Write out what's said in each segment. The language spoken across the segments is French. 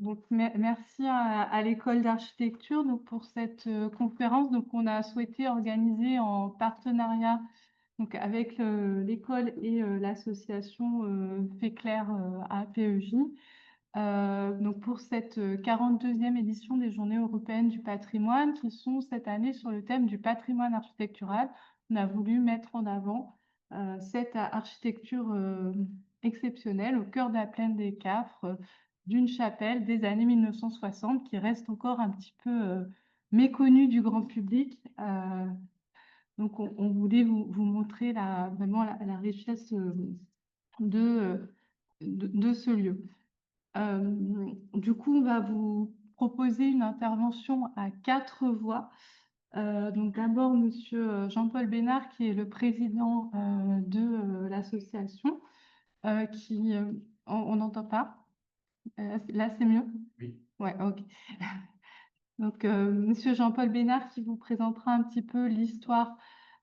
Donc, merci à l'école d'architecture pour cette conférence. Donc, on a souhaité organiser en partenariat donc, avec l'école et l'association Féclair APEJ. Donc, pour cette 42e édition des Journées européennes du patrimoine, qui sont cette année sur le thème du patrimoine architectural, on a voulu mettre en avant cette architecture exceptionnelle au cœur de la plaine des Cafres, d'une chapelle des années 1960 qui reste encore un petit peu méconnue du grand public. Donc, on voulait vous montrer vraiment la richesse de ce lieu. Du coup, on va vous proposer une intervention à 4 voix. Donc d'abord, Monsieur Jean-Paul Bénard, qui est le président de l'association, qui on n'entend pas. Là, c'est mieux? Oui. Ouais, ok. Donc, Monsieur Jean-Paul Bénard qui vous présentera un petit peu l'histoire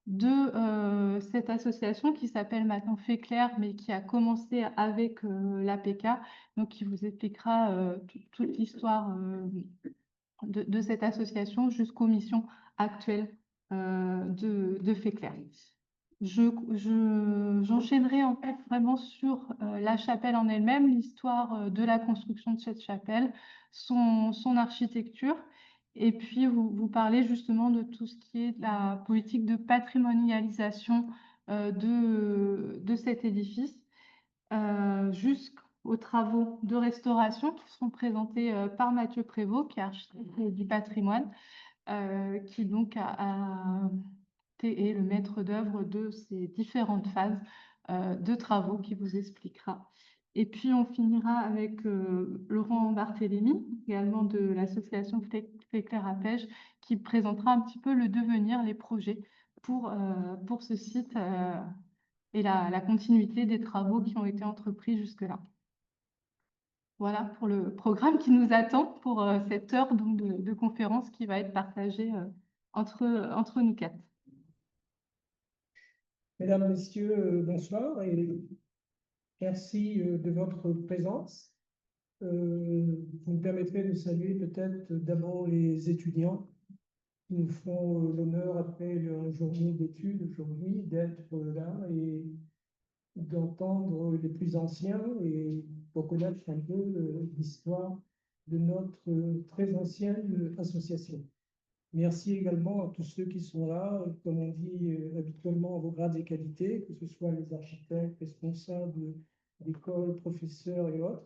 de cette association qui s'appelle maintenant Féclair, mais qui a commencé avec l'APK, donc qui vous expliquera toute l'histoire de cette association jusqu'aux missions actuelles de Féclair. J'enchaînerai en fait vraiment sur la chapelle en elle-même, l'histoire de la construction de cette chapelle, son architecture, et puis vous parler justement de tout ce qui est la politique de patrimonialisation de cet édifice, jusqu'aux travaux de restauration qui seront présentés par Mathieu Prévost, qui est architecte du patrimoine, qui donc est le maître d'œuvre de ces différentes phases de travaux qui vous expliquera. Et puis on finira avec Laurent Barthélémy, également de l'association Féclair à Pêche, qui présentera un petit peu le devenir, les projets pour ce site et la continuité des travaux qui ont été entrepris jusque-là. Voilà pour le programme qui nous attend pour cette heure donc, de conférence qui va être partagée entre nous quatre. Mesdames, Messieurs, bonsoir et merci de votre présence. Vous me permettrez de saluer peut-être d'abord les étudiants qui nous font l'honneur, après leur journée d'études aujourd'hui, d'être là et d'entendre les plus anciens et pour connaître un peu l'histoire de notre très ancienne association. Merci également à tous ceux qui sont là, comme on dit habituellement, à vos grades et qualités, que ce soit les architectes, responsables d'écoles, professeurs et autres.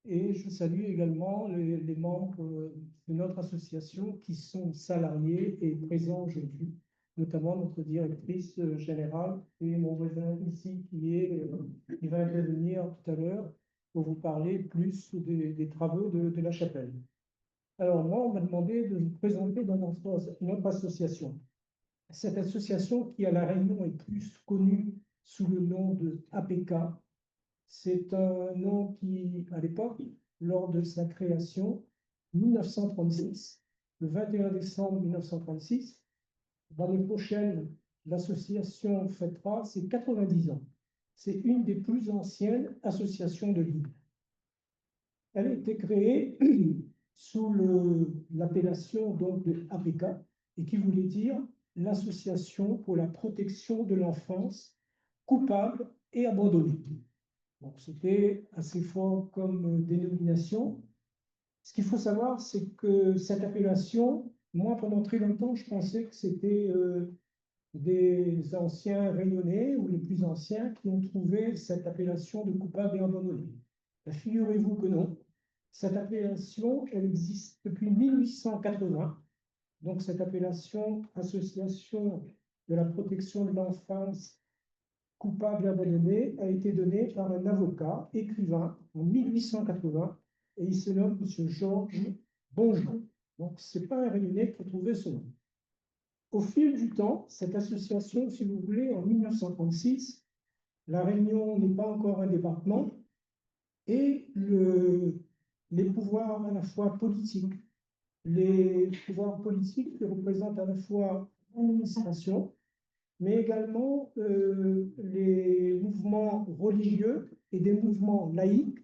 Et je salue également les membres de notre association qui sont salariés et présents aujourd'hui, notamment notre directrice générale et mon voisin ici qui va intervenir tout à l'heure pour vous parler plus des travaux de la chapelle. Alors moi, on m'a demandé de vous présenter dans notre association. Cette association qui à La Réunion est plus connue sous le nom de APK, c'est un nom qui, à l'époque, lors de sa création, 1936, le 21 décembre 1936, l'année prochaine, l'association fêtera ses 90 ans. C'est une des plus anciennes associations de l'île. Elle a été créée sous l'appellation donc de APK, et qui voulait dire l'Association pour la protection de l'enfance coupable et abandonnée. Donc c'était assez fort comme dénomination. Ce qu'il faut savoir, c'est que cette appellation, moi pendant très longtemps, je pensais que c'était des anciens Réunionnais ou les plus anciens qui ont trouvé cette appellation de coupable et abandonné. Figurez-vous que non. Cette appellation, elle existe depuis 1880. Donc, cette appellation Association de la protection de l'enfance coupable et abandonnée a été donnée par un avocat, écrivain, en 1880, et il se nomme M. Georges Bonjon. Donc, ce n'est pas un Réunionnais qui a trouvé ce nom. Au fil du temps, cette association, si vous voulez, en 1936, La Réunion n'est pas encore un département, et les pouvoirs à la fois politiques, les pouvoirs politiques qui représentent à la fois l'administration, mais également les mouvements religieux et des mouvements laïques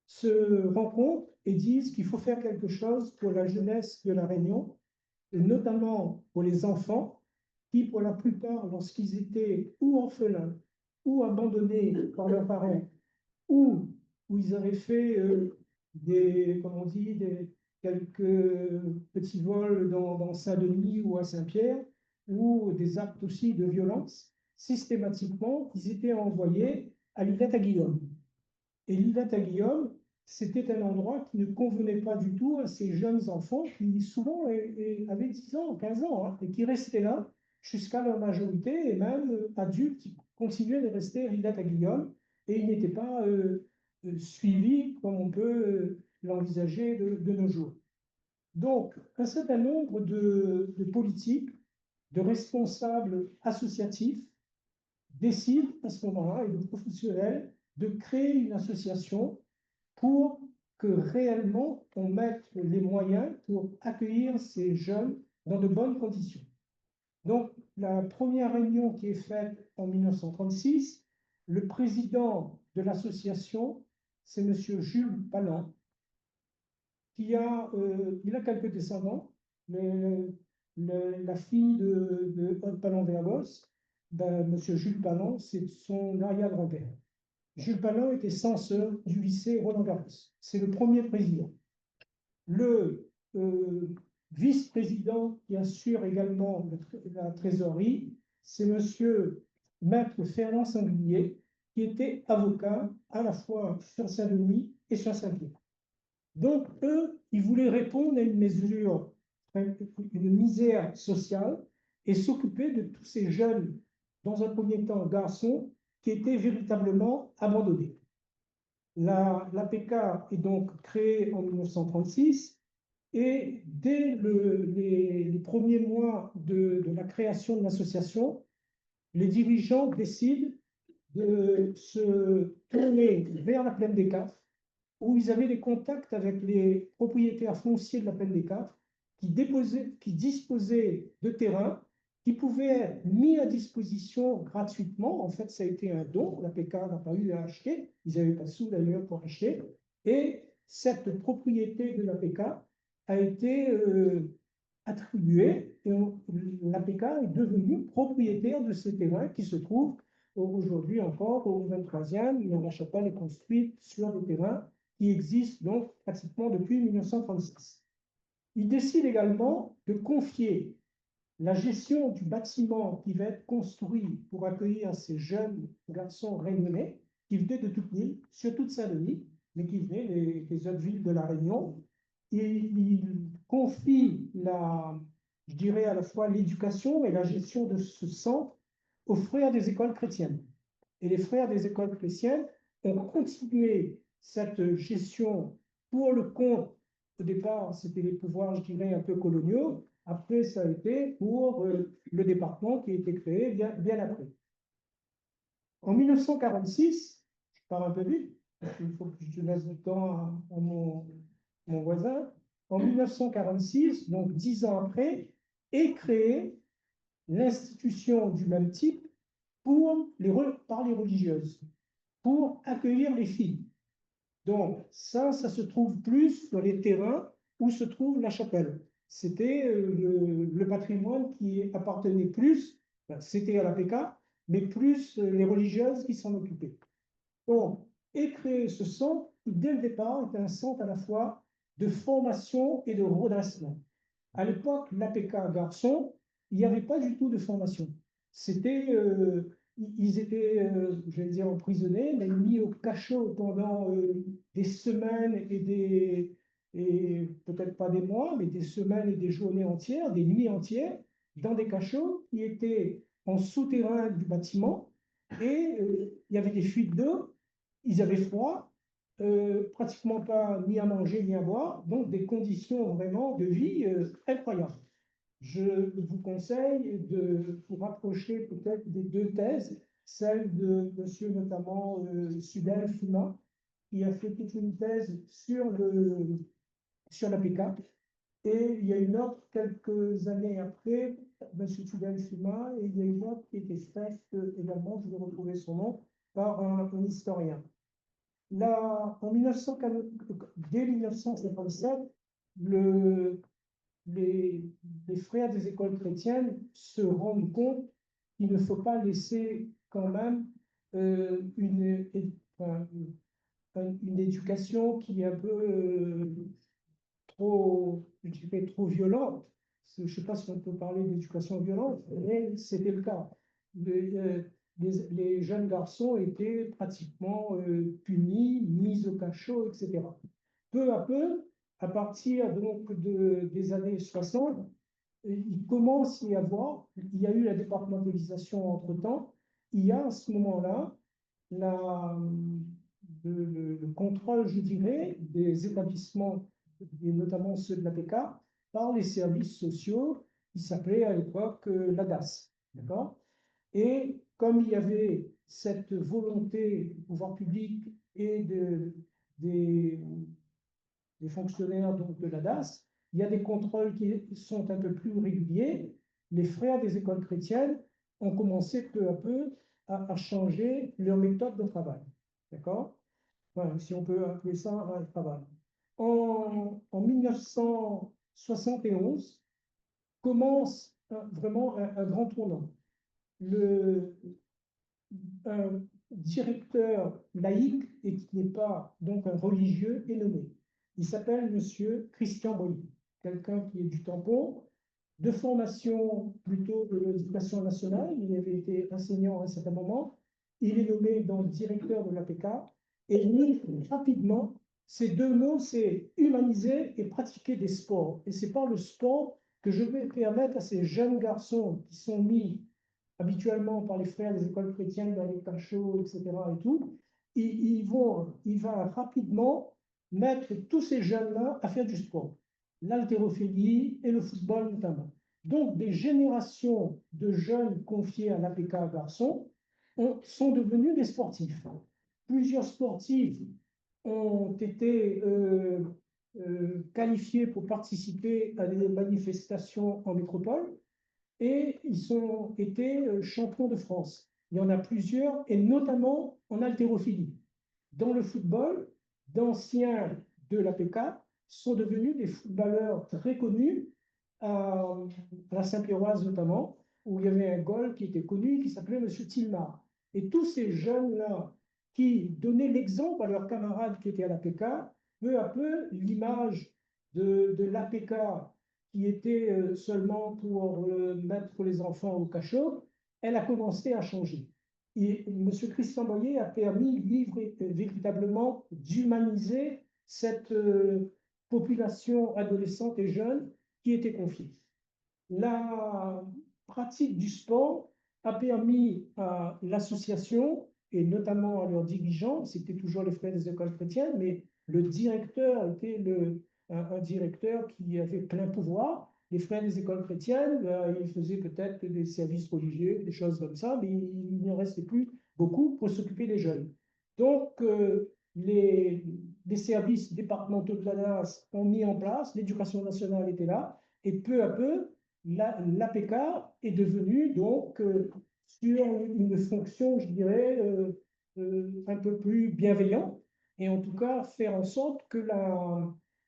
se rencontrent et disent qu'il faut faire quelque chose pour la jeunesse de La Réunion, et notamment pour les enfants qui, pour la plupart, lorsqu'ils étaient ou orphelins ou abandonnés par leurs parents, ou où ils avaient fait comme on dit, quelques petits vols dans Saint-Denis ou à Saint-Pierre, ou des actes aussi de violence, systématiquement, ils étaient envoyés à l'îlette à Guillaume. Et l'îlette à Guillaume, c'était un endroit qui ne convenait pas du tout à ces jeunes enfants qui souvent avaient 10 ans, 15 ans, hein, et qui restaient là jusqu'à leur majorité, et même adultes qui continuaient de rester à l'îlette à Guillaume, et ils n'étaient pas suivis comme on peut l'envisager de nos jours. Donc, un certain nombre de politiques, de responsables associatifs décident à ce moment-là, et de professionnels, de créer une association pour que réellement on mette les moyens pour accueillir ces jeunes dans de bonnes conditions. Donc, la première réunion qui est faite en 1936, le président de l'association, c'est M. Jules Palan, il a quelques descendants, mais la fille de Palan-Verbos, ben, M. Jules Palan, c'est son arrière-grand-père. Jules Palan était censeur du lycée Roland-Garros. C'est le premier président. Le vice-président qui assure également la trésorerie, c'est monsieur Maître Fernand Sanglier, qui était avocat à la fois sur Saint-Denis et sur Saint-Pierre. Donc, eux, ils voulaient répondre à une mesure, une misère sociale, et s'occuper de tous ces jeunes, dans un premier temps garçons, qui étaient véritablement abandonnés. L'APK est donc créée en 1936 et dès les premiers mois de la création de l'association, les dirigeants décident de se tourner vers la plaine des Cafres, où ils avaient des contacts avec les propriétaires fonciers de la plaine des Cafres qui disposaient de terrains qui pouvaient être mis à disposition gratuitement. En fait, ça a été un don. La PK n'a pas eu à acheter. Ils n'avaient pas de sous d'ailleurs pour acheter. Et cette propriété de la PK a été attribuée et l'APK est devenue propriétaire de ces terrains qui se trouvent aujourd'hui encore au 23e. La chapelle est construite sur des terrains qui existent donc pratiquement depuis 1936. Il décide également de confier la gestion du bâtiment qui va être construit pour accueillir ces jeunes garçons réunionnais qui venaient de toute l'île, surtout de Saint-Denis, mais qui venaient des autres villes de la Réunion. Et il confie je dirais à la fois l'éducation et la gestion de ce centre aux frères des écoles chrétiennes. Et les frères des écoles chrétiennes ont continué cette gestion pour le compte. Au départ, c'était les pouvoirs, je dirais, un peu coloniaux. Après, ça a été pour le département qui a été créé bien après. En 1946, je pars un peu vite, parce qu'il faut que je laisse du temps à mon voisin. En 1946, donc 10 ans après, est créée l'institution du même type par les religieuses, pour accueillir les filles. Donc, ça se trouve plus dans les terrains où se trouve la chapelle. C'était le patrimoine qui appartenait plus, c'était à la PK, mais plus les religieuses qui s'en occupaient. Donc, et créer ce centre qui, dès le départ, était un centre à la fois de formation et de redressement. À l'époque, l'APK garçon, il n'y avait pas du tout de formation. C'était, ils étaient, je vais dire, emprisonnés, mais mis au cachot pendant des semaines et peut-être pas des mois, mais des semaines et des journées entières, des nuits entières, dans des cachots qui étaient en souterrain du bâtiment, et il y avait des fuites d'eau, ils avaient froid, pratiquement pas ni à manger ni à boire, donc des conditions vraiment de vie incroyables. Je vous conseille de vous rapprocher peut-être des deux thèses, celle de monsieur notamment Sudel Fuma, qui a fait toute une thèse sur l'APK, et il y a une autre quelques années après, monsieur Sudel Fuma, et il y a une autre qui était faite également, je vais retrouver son nom, par un historien. Là, en 1940, dès 1957, le, les, les frères des écoles chrétiennes se rendent compte qu'il ne faut pas laisser quand même enfin, une éducation qui est un peu trop, je dirais, trop violente. Je ne sais pas si on peut parler d'éducation violente, mais c'était le cas. Les, euh, les jeunes garçons étaient pratiquement punis, mis au cachot, etc. Peu à peu, à partir donc des années 60, il commence à y avoir, il y a eu la départementalisation entre-temps, il y a à ce moment-là la, le contrôle, je dirais, des établissements, et notamment ceux de l'APK, par les services sociaux qui s'appelaient à l'époque l'ADAS. D'accord? Et comme il y avait cette volonté du pouvoir public et des fonctionnaires donc, de la DAS, il y a des contrôles qui sont un peu plus réguliers. Les frères des écoles chrétiennes ont commencé peu à peu à changer leur méthode de travail. D'accord? Voilà, si on peut appeler ça un travail. En 1971, commence vraiment un grand tournant. Le, un directeur laïque et qui n'est pas donc un religieux est nommé. Il s'appelle Monsieur Christian Boilly, quelqu'un qui est du tampon, de formation plutôt de l'éducation nationale. Il avait été enseignant à un certain moment. Il est nommé donc directeur de l'APK et il rapidement ces deux mots, c'est humaniser et pratiquer des sports. Et c'est par le sport que je vais permettre à ces jeunes garçons qui sont mis habituellement par les frères des écoles chrétiennes dans les cachots, etc. et tout, il va rapidement mettre tous ces jeunes-là à faire du sport, l'haltérophilie et le football notamment. Donc, des générations de jeunes confiés à l'APK garçons sont devenus des sportifs. Plusieurs sportifs ont été qualifiés pour participer à des manifestations en métropole et ils ont été champions de France. Il y en a plusieurs, et notamment en haltérophilie. Dans le football, d'anciens de l'APK sont devenus des footballeurs très connus, à la Saint-Pierroise notamment, où il y avait un goal qui était connu, qui s'appelait M. Tilmar. Et tous ces jeunes-là qui donnaient l'exemple à leurs camarades qui étaient à l'APK, peu à peu, l'image de l'APK qui était seulement pour mettre les enfants au cachot, elle a commencé à changer. Et M. Christian Boyer a permis véritablement d'humaniser cette population adolescente et jeune qui était confiée. La pratique du sport a permis à l'association, et notamment à leurs dirigeants, c'était toujours les frères des écoles chrétiennes, mais le directeur était un directeur qui avait plein pouvoir. Les frères des écoles chrétiennes, ils faisaient peut-être des services religieux, des choses comme ça, mais il ne restait plus beaucoup pour s'occuper des jeunes. Donc, les services départementaux de la NAS ont mis en place, l'éducation nationale était là, et peu à peu, l'APK est devenue donc sur une fonction, je dirais, un peu plus bienveillante, et en tout cas faire en sorte que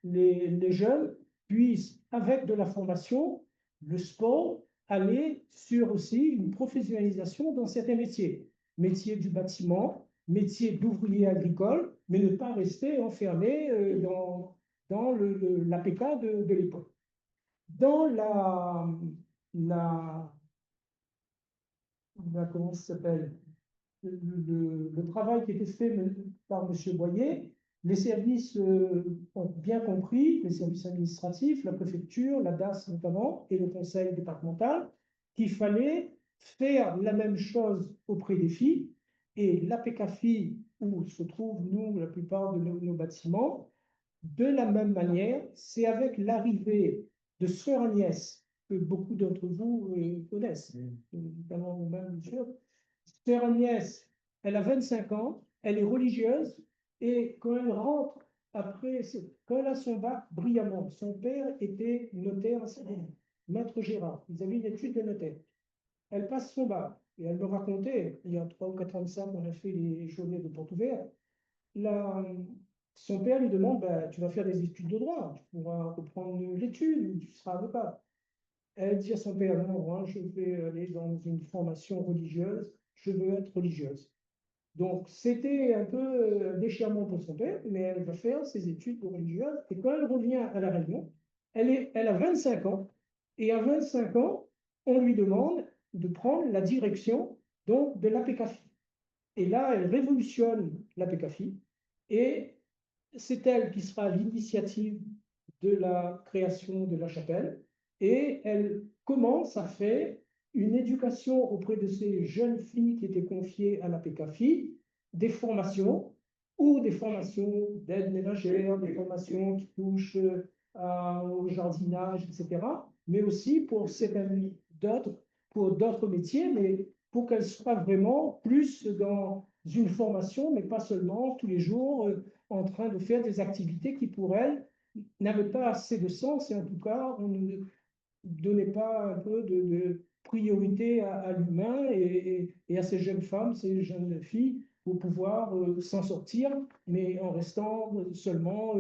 les jeunes puissent, avec de la formation, le sport, aller sur aussi une professionnalisation dans certains métiers. Métier du bâtiment, métier d'ouvrier agricole, mais ne pas rester enfermé dans l'APK de l'époque. Dans la, comment ça s'appelle, le travail qui était fait par M. Boyer, les services ont bien compris, les services administratifs, la préfecture, la DAS notamment, et le conseil départemental, qu'il fallait faire la même chose auprès des filles. Et l'APK-FI, où se trouvent, nous, la plupart de nos bâtiments, de la même manière, c'est avec l'arrivée de Sœur Agnès, que beaucoup d'entre vous connaissent, notamment vous-même, sûr. Sœur Agnès, elle a 25 ans, elle est religieuse, et quand elle rentre, après, quand elle a son bac, brillamment, son père était notaire à Saint-Denis, Maître Gérard, ils avaient une étude de notaire. Elle passe son bac, et elle me racontait, il y a 3 ou 4 ans de ça, qu'on a fait les journées de porte ouverte, la, son père lui demande, bah, tu vas faire des études de droit, tu pourras reprendre l'étude, tu seras avocat. Elle dit à son père, non, moi, je vais aller dans une formation religieuse, je veux être religieuse. Donc, c'était un peu un déchirement pour son père, mais elle va faire ses études religieuses. Et quand elle revient à La Réunion, elle a 25 ans. Et à 25 ans, on lui demande de prendre la direction donc, de l'APCAFI. Et là, elle révolutionne l'APCAFI. Et c'est elle qui sera à l'initiative de la création de la chapelle. Et elle commence à faire une éducation auprès de ces jeunes filles qui étaient confiées à la PKFI, des formations ou des formations d'aide ménagère, des formations qui touchent au jardinage, etc. Mais aussi pour certaines d'autres, pour d'autres métiers, mais pour qu'elles soient vraiment plus dans une formation, mais pas seulement tous les jours en train de faire des activités qui, pour elles, n'avaient pas assez de sens et en tout cas, on ne donnait pas un peu de priorité à l'humain et à ces jeunes femmes, ces jeunes filles, pour pouvoir s'en sortir, mais en restant seulement,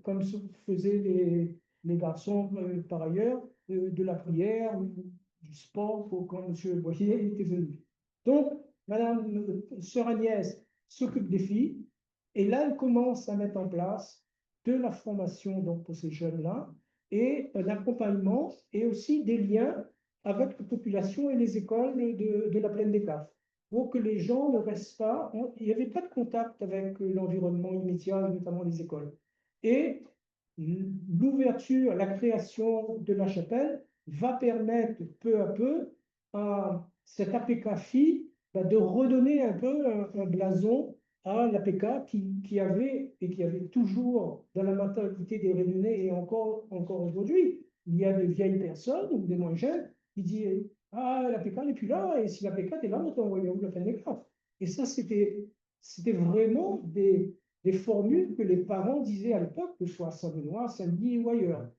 comme faisaient les garçons par ailleurs, de la prière, du sport, quand M. Boyer était venu. Donc, Madame Sœur Agnès s'occupe des filles, et là, elle commence à mettre en place de la formation donc, pour ces jeunes-là, et un accompagnement et aussi des liens avec la population et les écoles de la plaine des Caves, pour que les gens ne restent pas, il n'y avait pas de contact avec l'environnement immédiat, notamment les écoles. Et l'ouverture, la création de la chapelle va permettre peu à peu à cette APK-FI de redonner un peu un blason à l'APK qui avait et qui avait toujours dans la mentalité des Réunionnais et encore aujourd'hui, il y a des vieilles personnes ou des moins jeunes qui disent ah, l'APK n'est plus là et si l'APK est là, on t'envoie où la peine de grave. Et ça, c'était vraiment des formules que les parents disaient à l'époque, que ce soit à Saint-Benoît, Saint-Denis ou ailleurs.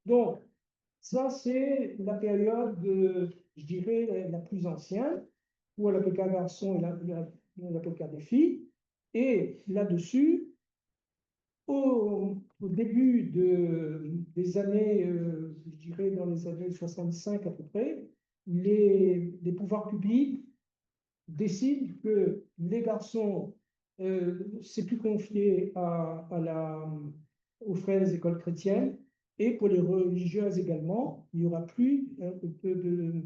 Donc, ça, c'est la période, je dirais, la plus ancienne, pour l'APK garçon et l'APK des filles. Et là-dessus, au début des années, je dirais dans les années 65 à peu près, les pouvoirs publics décide que les garçons, c'est plus confié aux frères des écoles chrétiennes et pour les religieuses également, il n'y aura plus de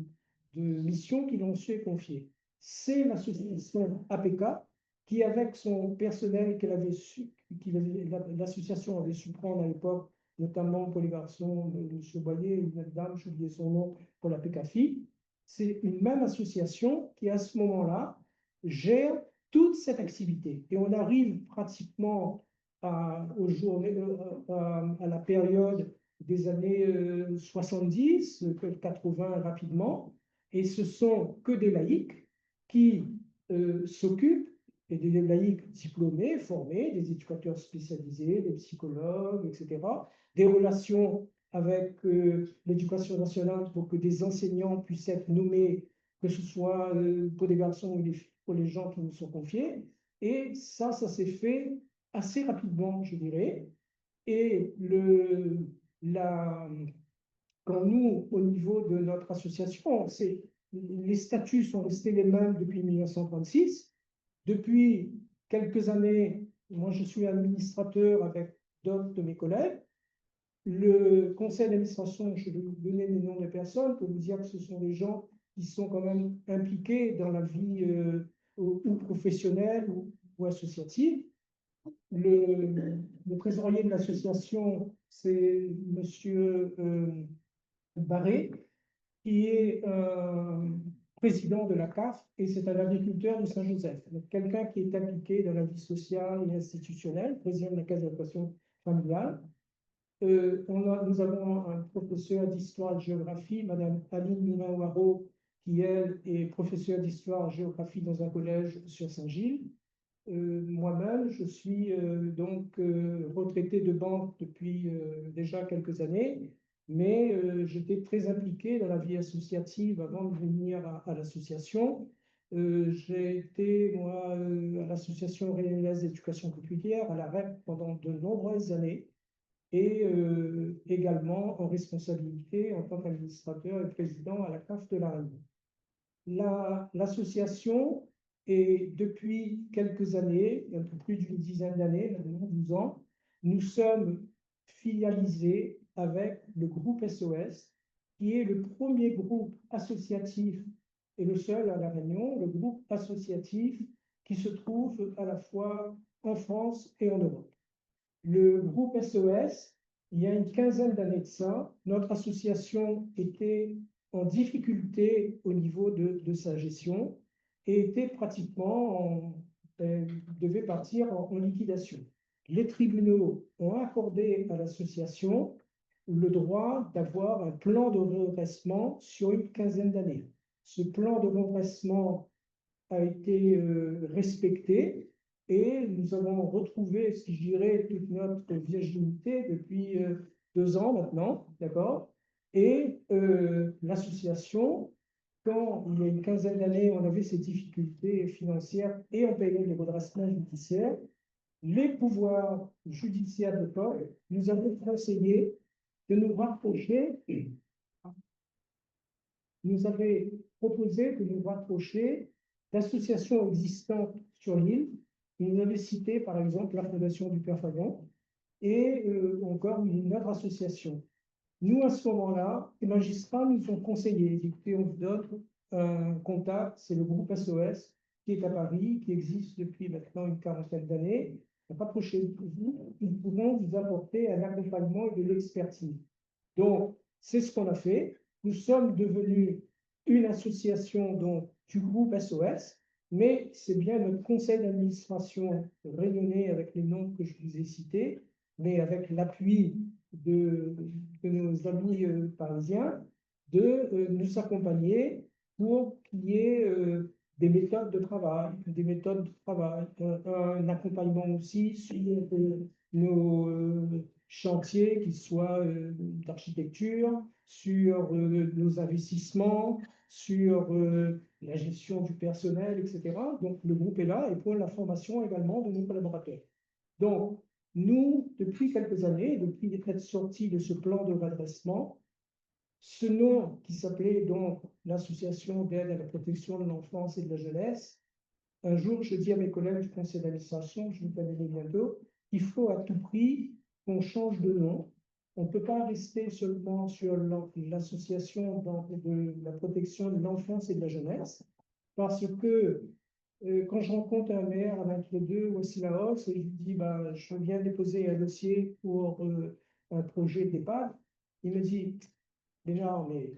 missions qui l'ont su confier. C'est l'association APK qui, avec son personnel l'association avait su prendre à l'époque, notamment pour les garçons, M. Boyer, une dame, j'ai oublié son nom, pour la PKFI, c'est une même association qui, à ce moment-là, gère toute cette activité. Et on arrive pratiquement aux journées, à la période des années 70, 80 rapidement, et ce sont que des laïcs qui s'occupent, et des laïcs diplômés, formés, des éducateurs spécialisés, des psychologues, etc., des relations avec l'éducation nationale pour que des enseignants puissent être nommés, que ce soit pour des garçons ou pour les gens qui nous sont confiés. Et ça s'est fait assez rapidement, je dirais. Et la, quand nous, au niveau de notre association, les statuts sont restés les mêmes depuis 1936. Depuis quelques années, moi je suis administrateur avec d'autres de mes collègues. Le conseil d'administration, je vais vous donner les noms des personnes pour vous dire que ce sont des gens qui sont quand même impliqués dans la vie ou professionnelle ou associative. Le trésorier de l'association, c'est Monsieur Barré, qui est président de la CAF et c'est un agriculteur de Saint-Joseph. Donc, quelqu'un qui est impliqué dans la vie sociale et institutionnelle, président de la Caisse d'allocation familiale. Nous avons un professeur d'histoire et de géographie, Madame Aline Moulin-Waro, qui, elle, est professeure d'histoire et géographie dans un collège sur Saint-Gilles. Moi-même, je suis donc retraité de banque depuis déjà quelques années, mais j'étais très impliqué dans la vie associative avant de venir à l'association. J'ai été, moi, à l'Association réunionnaise d'éducation coutumière, à la REP, pendant de nombreuses années, et également en responsabilité en tant qu'administrateur et président à la CAF de la Réunion. L'association est, depuis quelques années, un peu plus d'une dizaine d'années, maintenant 12 ans, nous sommes filialisés avec le groupe SOS, qui est le premier groupe associatif et le seul à La Réunion, le groupe associatif qui se trouve à la fois en France et en Europe. Le groupe SOS, il y a une quinzaine d'années de ça, notre association était en difficulté au niveau de sa gestion et était pratiquement devait partir en liquidation. Les tribunaux ont accordé à l'association le droit d'avoir un plan de redressement sur une quinzaine d'années. Ce plan de redressement a été respecté et nous avons retrouvé, si je dirais, toute notre virginité depuis 2 ans maintenant, d'accord? Et l'association, quand il y a une quinzaine d'années, on avait ces difficultés financières et on payait les redressements judiciaires, les pouvoirs judiciaires de l'époque nous avaient conseillé de nous rapprocher, nous avaient proposé de nous rapprocher d'associations existantes sur l'île. Ils nous avaient cité, par exemple, la Fondation du Père Fagon et encore une autre association. Nous, à ce moment-là, les magistrats nous ont conseillé, écoutez, on vous donne un contact, c'est le groupe SOS qui est à Paris, qui existe depuis maintenant une quarantaine d'années. Rapprochez de vous, ils pourront vous apporter un accompagnement et de l'expertise. Donc, c'est ce qu'on a fait. Nous sommes devenus une association donc, du groupe SOS, mais c'est bien notre conseil d'administration réunionnais avec les noms que je vous ai cités, mais avec l'appui de nos amis parisiens, de nous accompagner pour qu'il y ait des méthodes de travail, un accompagnement aussi sur nos chantiers, qu'ils soient d'architecture, sur nos investissements, sur la gestion du personnel, etc. Donc, le groupe est là et pour la formation également de nos collaborateurs. Donc, nous, depuis quelques années, depuis être sortis de ce plan de redressement, ce nom qui s'appelait donc l'Association d'aide à la protection de l'enfance et de la jeunesse, un jour, je dis à mes collègues du conseil d'administration, je vous connais bientôt, il faut à tout prix qu'on change de nom. On ne peut pas rester seulement sur l'association de la protection de l'enfance et de la jeunesse, parce que quand je rencontre un maire à 22 ou à Sillaos et je lui dis bah, je viens déposer un dossier pour un projet d'EHPAD, il me dit déjà, mais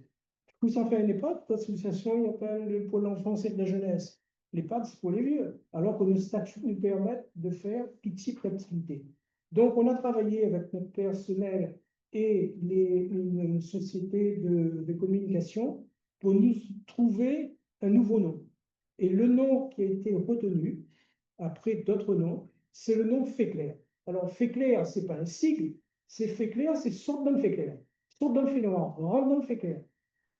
tout ça fait une EHPAD, l'association, il n'y a pas le pôle l'enfance et de la jeunesse. L'EHPAD, c'est pour les vieux, alors que nos statuts nous permettent de faire tout type d'activité. Donc, on a travaillé avec notre personnel et une société de communication pour nous trouver un nouveau nom. Et le nom qui a été retenu, après d'autres noms, c'est le nom Féclair. Alors, Féclair, ce n'est pas un sigle, c'est Féclair, c'est Sourdon Féclair. Sourdon Féclair, Randon Féclair.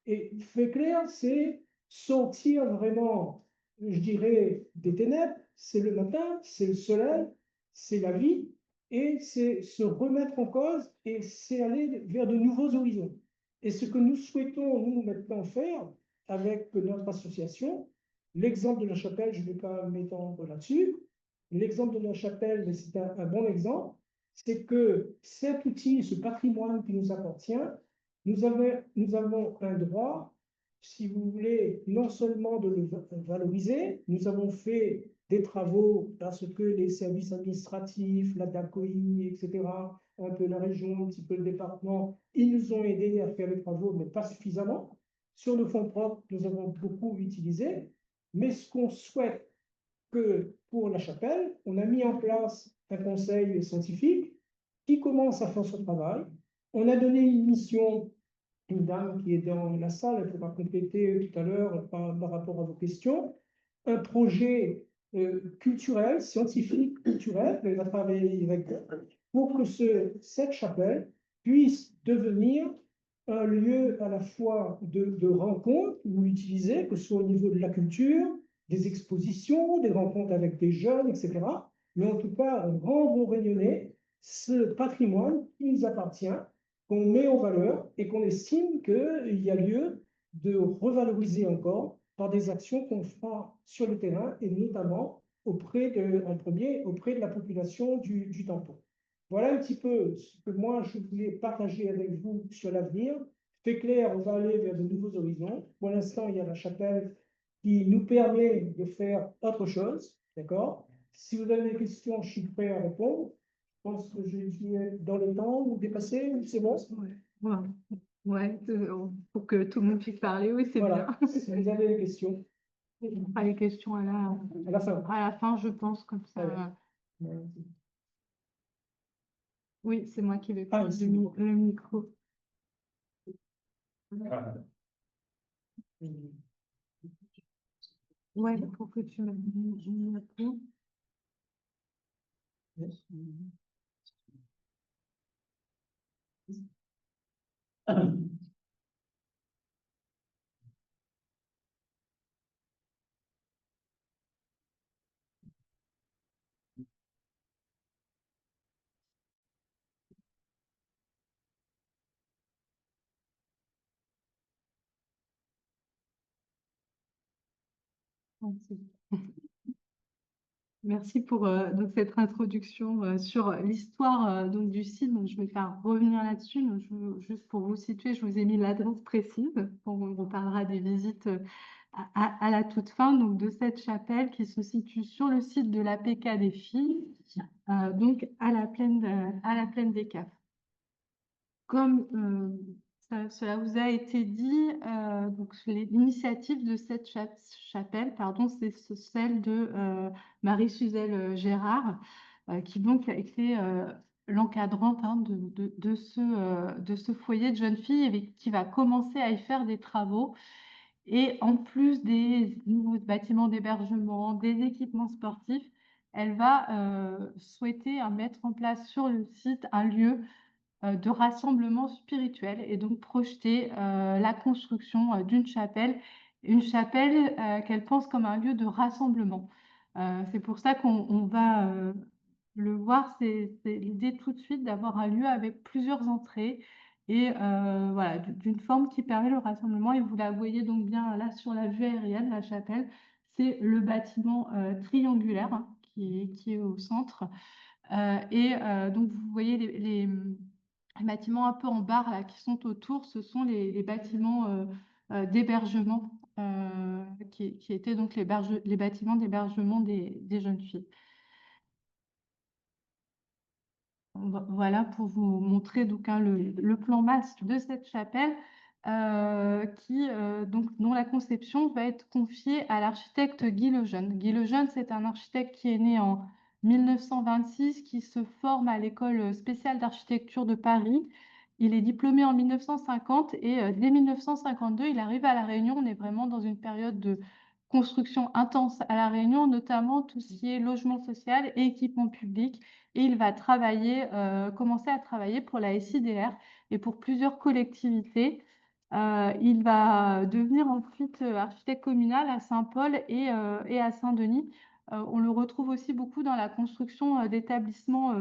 Et Féclair, c'est sortir vraiment, je dirais, des ténèbres. C'est le matin, c'est le soleil, c'est la vie, et c'est se remettre en cause, et c'est aller vers de nouveaux horizons. Et ce que nous souhaitons, nous, maintenant faire avec notre association, l'exemple de la chapelle, je ne vais pas m'étendre là-dessus, l'exemple de la chapelle, c'est un bon exemple, c'est que cet outil, ce patrimoine qui nous appartient, nous avons un droit, si vous voulez, non seulement de le valoriser, nous avons fait des travaux parce que les services administratifs, la DACOI, etc., un peu la région, un petit peu le département, ils nous ont aidés à faire les travaux, mais pas suffisamment. Sur le fonds propre, nous avons beaucoup utilisé, mais ce qu'on souhaite que pour la chapelle, on a mis en place un conseil scientifique qui commence à faire son travail. On a donné une mission, une dame qui est dans la salle, elle pourra compléter tout à l'heure par rapport à vos questions, un projet culturel, scientifique, culturel, elle va travailler avec pour que cette chapelle puisse devenir un lieu à la fois de rencontre, où utiliser, que ce soit au niveau de la culture, des expositions, des rencontres avec des jeunes, etc. Mais en tout cas, rendre rayonner ce patrimoine qui nous appartient, qu'on met en valeur et qu'on estime qu'il y a lieu de revaloriser encore par des actions qu'on fera sur le terrain et notamment en premier auprès de la population du tampon. Voilà un petit peu ce que moi je voulais partager avec vous sur l'avenir. C'est clair, on va aller vers de nouveaux horizons. Pour l'instant, il y a la chapelle qui nous permet de faire autre chose, d'accord? Si vous avez des questions, je suis prêt à répondre. Je pense que je suis dans le temps ou dépassé, c'est bon? Ouais, ouais, pour que tout le monde puisse parler, oui, c'est Voilà, bien. si vous avez des questions. On fera les questions À la fin. à la fin, je pense, comme ça. Ouais. Oui, c'est moi qui vais Ah, prendre le micro. Ouais, pour que tu me répondes. Merci pour donc cette introduction sur l'histoire donc du site. Donc, je ne vais pas revenir là-dessus. Donc, juste pour vous situer, je vous ai mis l'adresse précise. On reparlera des visites à la toute fin donc, de cette chapelle qui se situe sur le site de l'APK des filles, donc à la plaine des Caves. Comme cela vous a été dit, donc l'initiative de cette chapelle, pardon, c'est celle de Marie-Suzelle Gérard, qui donc a été l'encadrante hein, de ce foyer de jeunes filles et qui va commencer à y faire des travaux. Et en plus des nouveaux bâtiments d'hébergement, des équipements sportifs, elle va souhaiter mettre en place sur le site un lieu de rassemblement spirituel et donc projeter la construction d'une chapelle, une chapelle qu'elle pense comme un lieu de rassemblement. C'est pour ça qu'on va le voir, c'est l'idée tout de suite d'avoir un lieu avec plusieurs entrées et voilà, d'une forme qui permet le rassemblement. Et vous la voyez donc bien là sur la vue aérienne, la chapelle, c'est le bâtiment triangulaire hein, qui est au centre. Donc, vous voyez les bâtiments un peu en barre là, qui sont autour, ce sont les bâtiments d'hébergement qui étaient donc les bâtiments d'hébergement des jeunes filles. Voilà pour vous montrer donc, hein, le plan masse de cette chapelle dont la conception va être confiée à l'architecte Guy Lejeune. Guy Lejeune, c'est un architecte qui est né en 1926, qui se forme à l'école spéciale d'architecture de Paris. Il est diplômé en 1950 et dès 1952, il arrive à La Réunion. On est vraiment dans une période de construction intense à La Réunion, notamment tout ce qui est logement social et équipement public. Et il va commencer à travailler pour la SIDR et pour plusieurs collectivités. Il va devenir ensuite architecte communal à Saint-Paul et à Saint-Denis. On le retrouve aussi beaucoup dans la construction d'établissements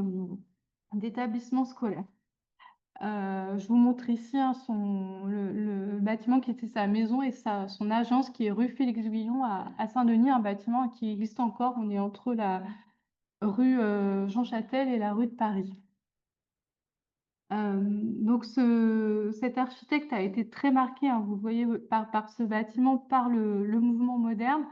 scolaires. Je vous montre ici hein, le bâtiment qui était sa maison et son agence qui est rue Félix-Guillon à Saint-Denis, un bâtiment qui existe encore. On est entre la rue Jean Châtel et la rue de Paris. Donc cet architecte a été très marqué, hein, vous voyez, par ce bâtiment, par le mouvement moderne.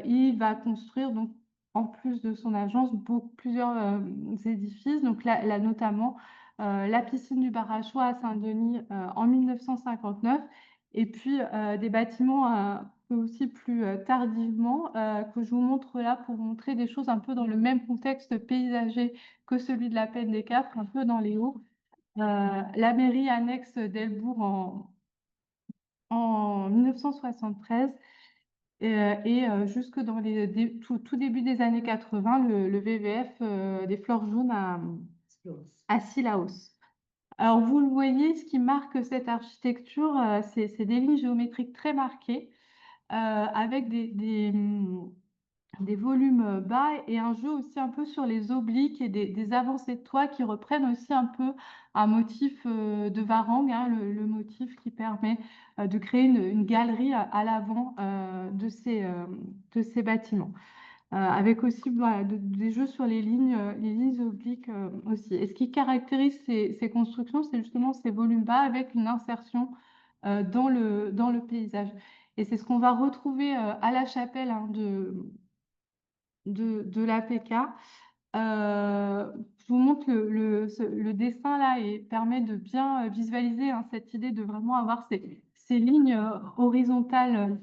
Il va construire, donc, en plus de son agence, plusieurs édifices. Donc là, notamment la piscine du bar à choix à Saint-Denis en 1959. Et puis des bâtiments un peu aussi plus tardivement que je vous montre là pour vous montrer des choses un peu dans le même contexte paysager que celui de la Plaine des Cafres, un peu dans les Hauts. La mairie annexe d'Elbourg en 1973 jusque dans tout début des années 80, le VVF des Fleurs Jaunes à Cilaos. Alors, vous le voyez, ce qui marque cette architecture, c'est des lignes géométriques très marquées. avec des volumes bas et un jeu aussi un peu sur les obliques et des avancées de toit qui reprennent aussi un peu un motif de Varang, hein, le motif qui permet de créer une galerie à l'avant de ces bâtiments. Avec aussi voilà, des jeux sur les lignes obliques aussi. Et ce qui caractérise ces constructions, c'est justement ces volumes bas avec une insertion dans le paysage. Et c'est ce qu'on va retrouver à la chapelle hein, de l'APK. Je vous montre le dessin là et permet de bien visualiser hein, cette idée de vraiment avoir ces lignes horizontales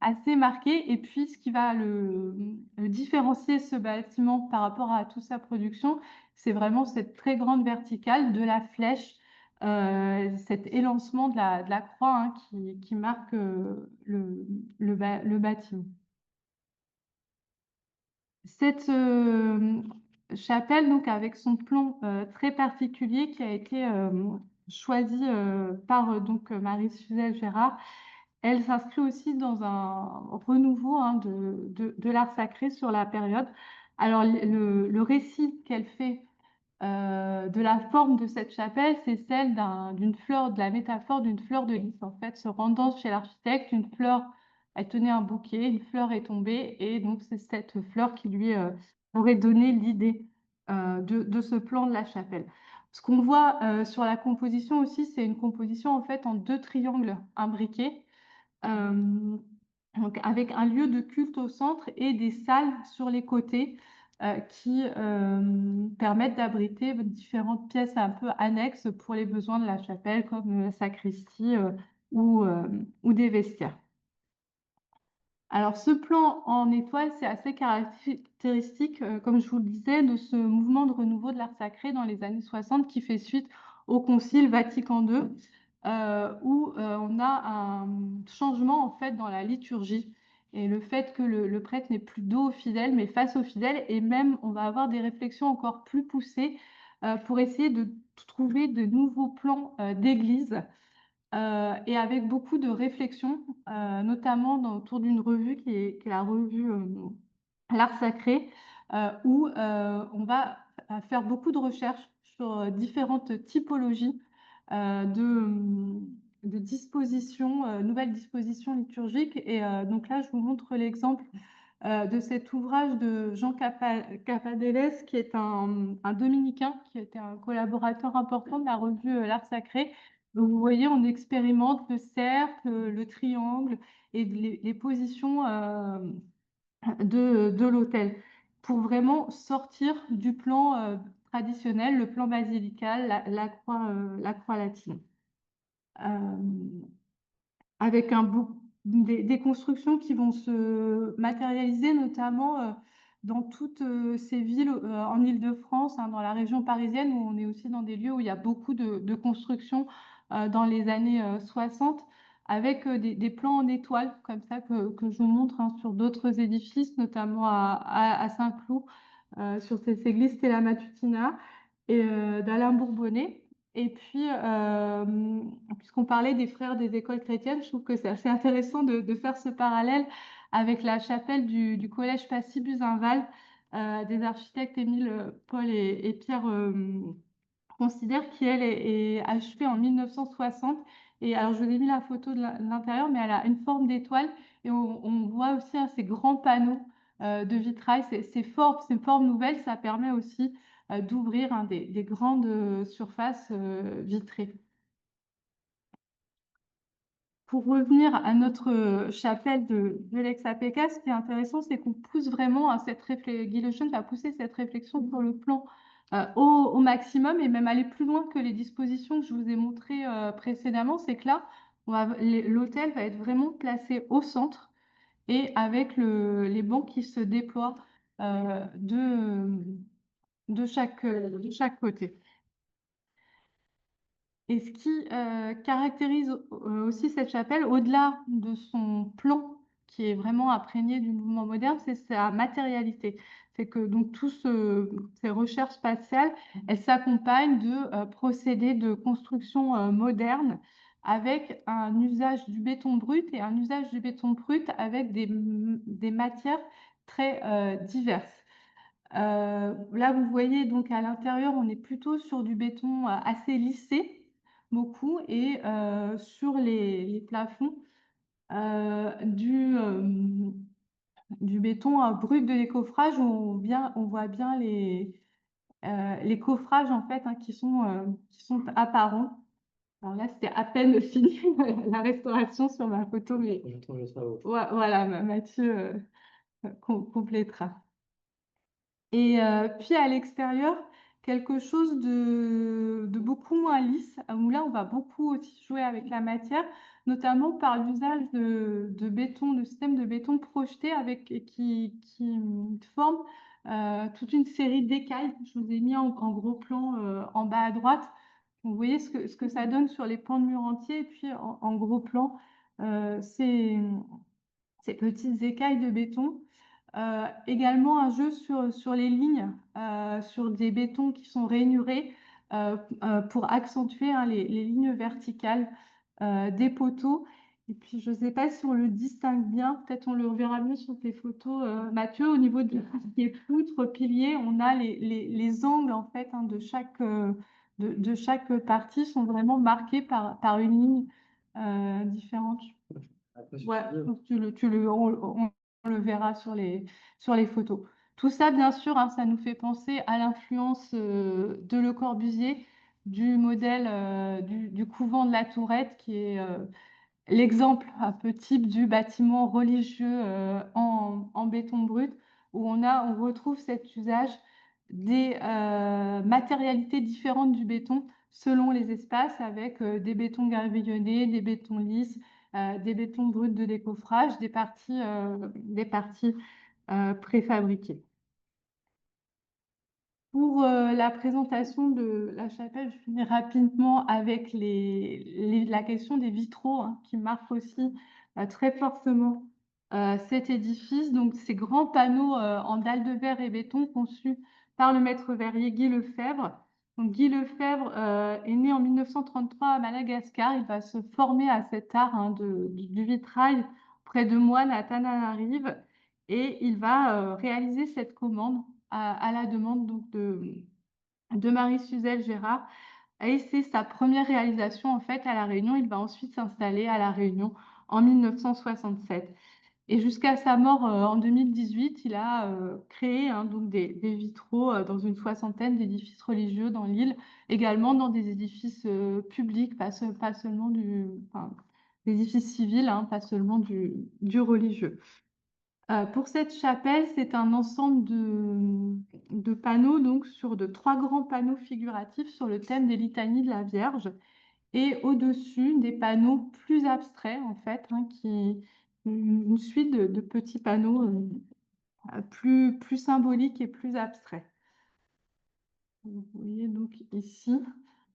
assez marquées. Et puis, ce qui va le différencier ce bâtiment par rapport à toute sa production, c'est vraiment cette très grande verticale de la flèche, cet élancement de la croix hein, qui marque le bâtiment. Cette chapelle, donc avec son plan très particulier qui a été choisi par donc Marie-Suzelle Gérard, elle s'inscrit aussi dans un renouveau hein, de l'art sacré sur la période. Alors le récit qu'elle fait de la forme de cette chapelle, c'est celle d'une fleur, de la métaphore d'une fleur de lys. En fait, se rendant chez l'architecte, une fleur, elle tenait un bouquet, une fleur est tombée, et donc c'est cette fleur qui lui aurait donné l'idée de ce plan de la chapelle. Ce qu'on voit sur la composition aussi, c'est une composition en fait en deux triangles imbriqués. Euh, donc avec un lieu de culte au centre et des salles sur les côtés qui permettent d'abriter différentes pièces un peu annexes pour les besoins de la chapelle, comme la sacristie ou des vestiaires. Alors, ce plan en étoile, c'est assez caractéristique, comme je vous le disais, de ce mouvement de renouveau de l'art sacré dans les années 60 qui fait suite au Concile Vatican II, où on a un changement en fait dans la liturgie et le fait que le prêtre n'est plus dos aux fidèles, mais face aux fidèles, et même on va avoir des réflexions encore plus poussées pour essayer de trouver de nouveaux plans d'église et avec beaucoup de réflexion, notamment autour d'une revue qui est la revue L'Art Sacré, où on va faire beaucoup de recherches sur différentes typologies de dispositions, nouvelles dispositions liturgiques. Et donc là, je vous montre l'exemple de cet ouvrage de Jean Capadelles, qui est un dominicain, qui était un collaborateur important de la revue L'Art Sacré. Donc, vous voyez, on expérimente le cercle, le triangle et les positions de l'autel pour vraiment sortir du plan traditionnel, le plan basilical, la croix latine. Euh, avec des constructions qui vont se matérialiser notamment dans toutes ces villes en Île-de-France, hein, dans la région parisienne, où on est aussi dans des lieux où il y a beaucoup de constructions dans les années 60, avec des plans en étoile, comme ça que je vous montre hein, sur d'autres édifices, notamment à Saint-Cloud, sur cette église Stella Matutina et d'Alain Bourbonnais. Et puis, puisqu'on parlait des frères des écoles chrétiennes, je trouve que c'est assez intéressant de faire ce parallèle avec la chapelle du collège Passy-Buzenval des architectes Émile Paul et Pierre Considère, qui elle est achevée en 1960. Et alors, je vous ai mis la photo de l'intérieur, mais elle a une forme d'étoile et on voit aussi hein, ces grands panneaux de vitrail, ces formes nouvelles, ça permet aussi d'ouvrir hein, des grandes surfaces vitrées. Pour revenir à notre chapelle de l'ex-APK, ce qui est intéressant, c'est qu'on pousse vraiment à cette réflexion, Guy Le Jeune va pousser cette réflexion sur le plan au maximum et même aller plus loin que les dispositions que je vous ai montrées précédemment. C'est que là, l'hôtel va être vraiment placé au centre et avec les bancs qui se déploient de chaque côté. Et ce qui caractérise aussi cette chapelle, au-delà de son plan qui est vraiment imprégné du mouvement moderne, c'est sa matérialité. C'est que donc toutes ces recherches spatiales, elles s'accompagnent de procédés de construction modernes avec un usage du béton brut et un usage du béton brut avec des matières très diverses. Là, vous voyez, donc à l'intérieur, on est plutôt sur du béton assez lissé, beaucoup, et sur les plafonds, euh, du, euh, du béton brut de décoffrage, où on voit bien les coffrages en fait, hein, qui sont apparents. Alors là, c'était à peine fini la restauration sur ma photo, mais Je trouve ça beau. voilà, Mathieu complétera. Et puis à l'extérieur, quelque chose de beaucoup moins lisse, où là, on va beaucoup aussi jouer avec la matière, notamment par l'usage de béton, de systèmes de béton projetés qui forment toute une série d'écailles. Je vous ai mis en gros plan en bas à droite. Vous voyez ce que ça donne sur les pans de mur entiers, et puis en gros plan, ces petites écailles de béton. Également un jeu sur les lignes, sur des bétons qui sont rainurés pour accentuer, hein, les lignes verticales des poteaux. Et puis, je ne sais pas si on le distingue bien, peut-être on le reverra mieux sur tes photos, Mathieu. Au niveau de tout ce qui est poutres, piliers, on a les angles en fait, hein, de chaque partie sont vraiment marqués par une ligne différente. Après, si Ouais, tu veux. donc on le verra sur les photos. Tout ça, bien sûr, hein, ça nous fait penser à l'influence de Le Corbusier, du modèle du couvent de la Tourette, qui est l'exemple un peu type du bâtiment religieux en béton brut, où on retrouve cet usage des matérialités différentes du béton selon les espaces, avec des bétons gravillonnés, des bétons lisses, des bétons bruts de décoffrage, des parties préfabriquées. Pour la présentation de la chapelle, je finis rapidement avec la question des vitraux, hein, qui marque aussi très fortement cet édifice. Donc, ces grands panneaux en dalles de verre et béton conçus par le maître verrier Guy Lefebvre. Donc, Guy Lefebvre est né en 1933 à Madagascar. Il va se former à cet art, hein, du vitrail près de moines à Tananarive, et il va réaliser cette commande à la demande donc de Marie-Suzelle Gérard. Et c'est sa première réalisation en fait à La Réunion. Il va ensuite s'installer à La Réunion en 1967. Et jusqu'à sa mort en 2018, il a créé, hein, donc des vitraux dans une soixantaine d'édifices religieux dans l'île, également dans des édifices publics, pas seulement enfin, des édifices civils, hein, pas seulement du religieux. Pour cette chapelle, c'est un ensemble de panneaux, donc sur trois grands panneaux figuratifs sur le thème des litanies de la Vierge, et au-dessus des panneaux plus abstraits en fait, hein, une suite de petits panneaux plus symboliques et plus abstraits. Vous voyez donc ici.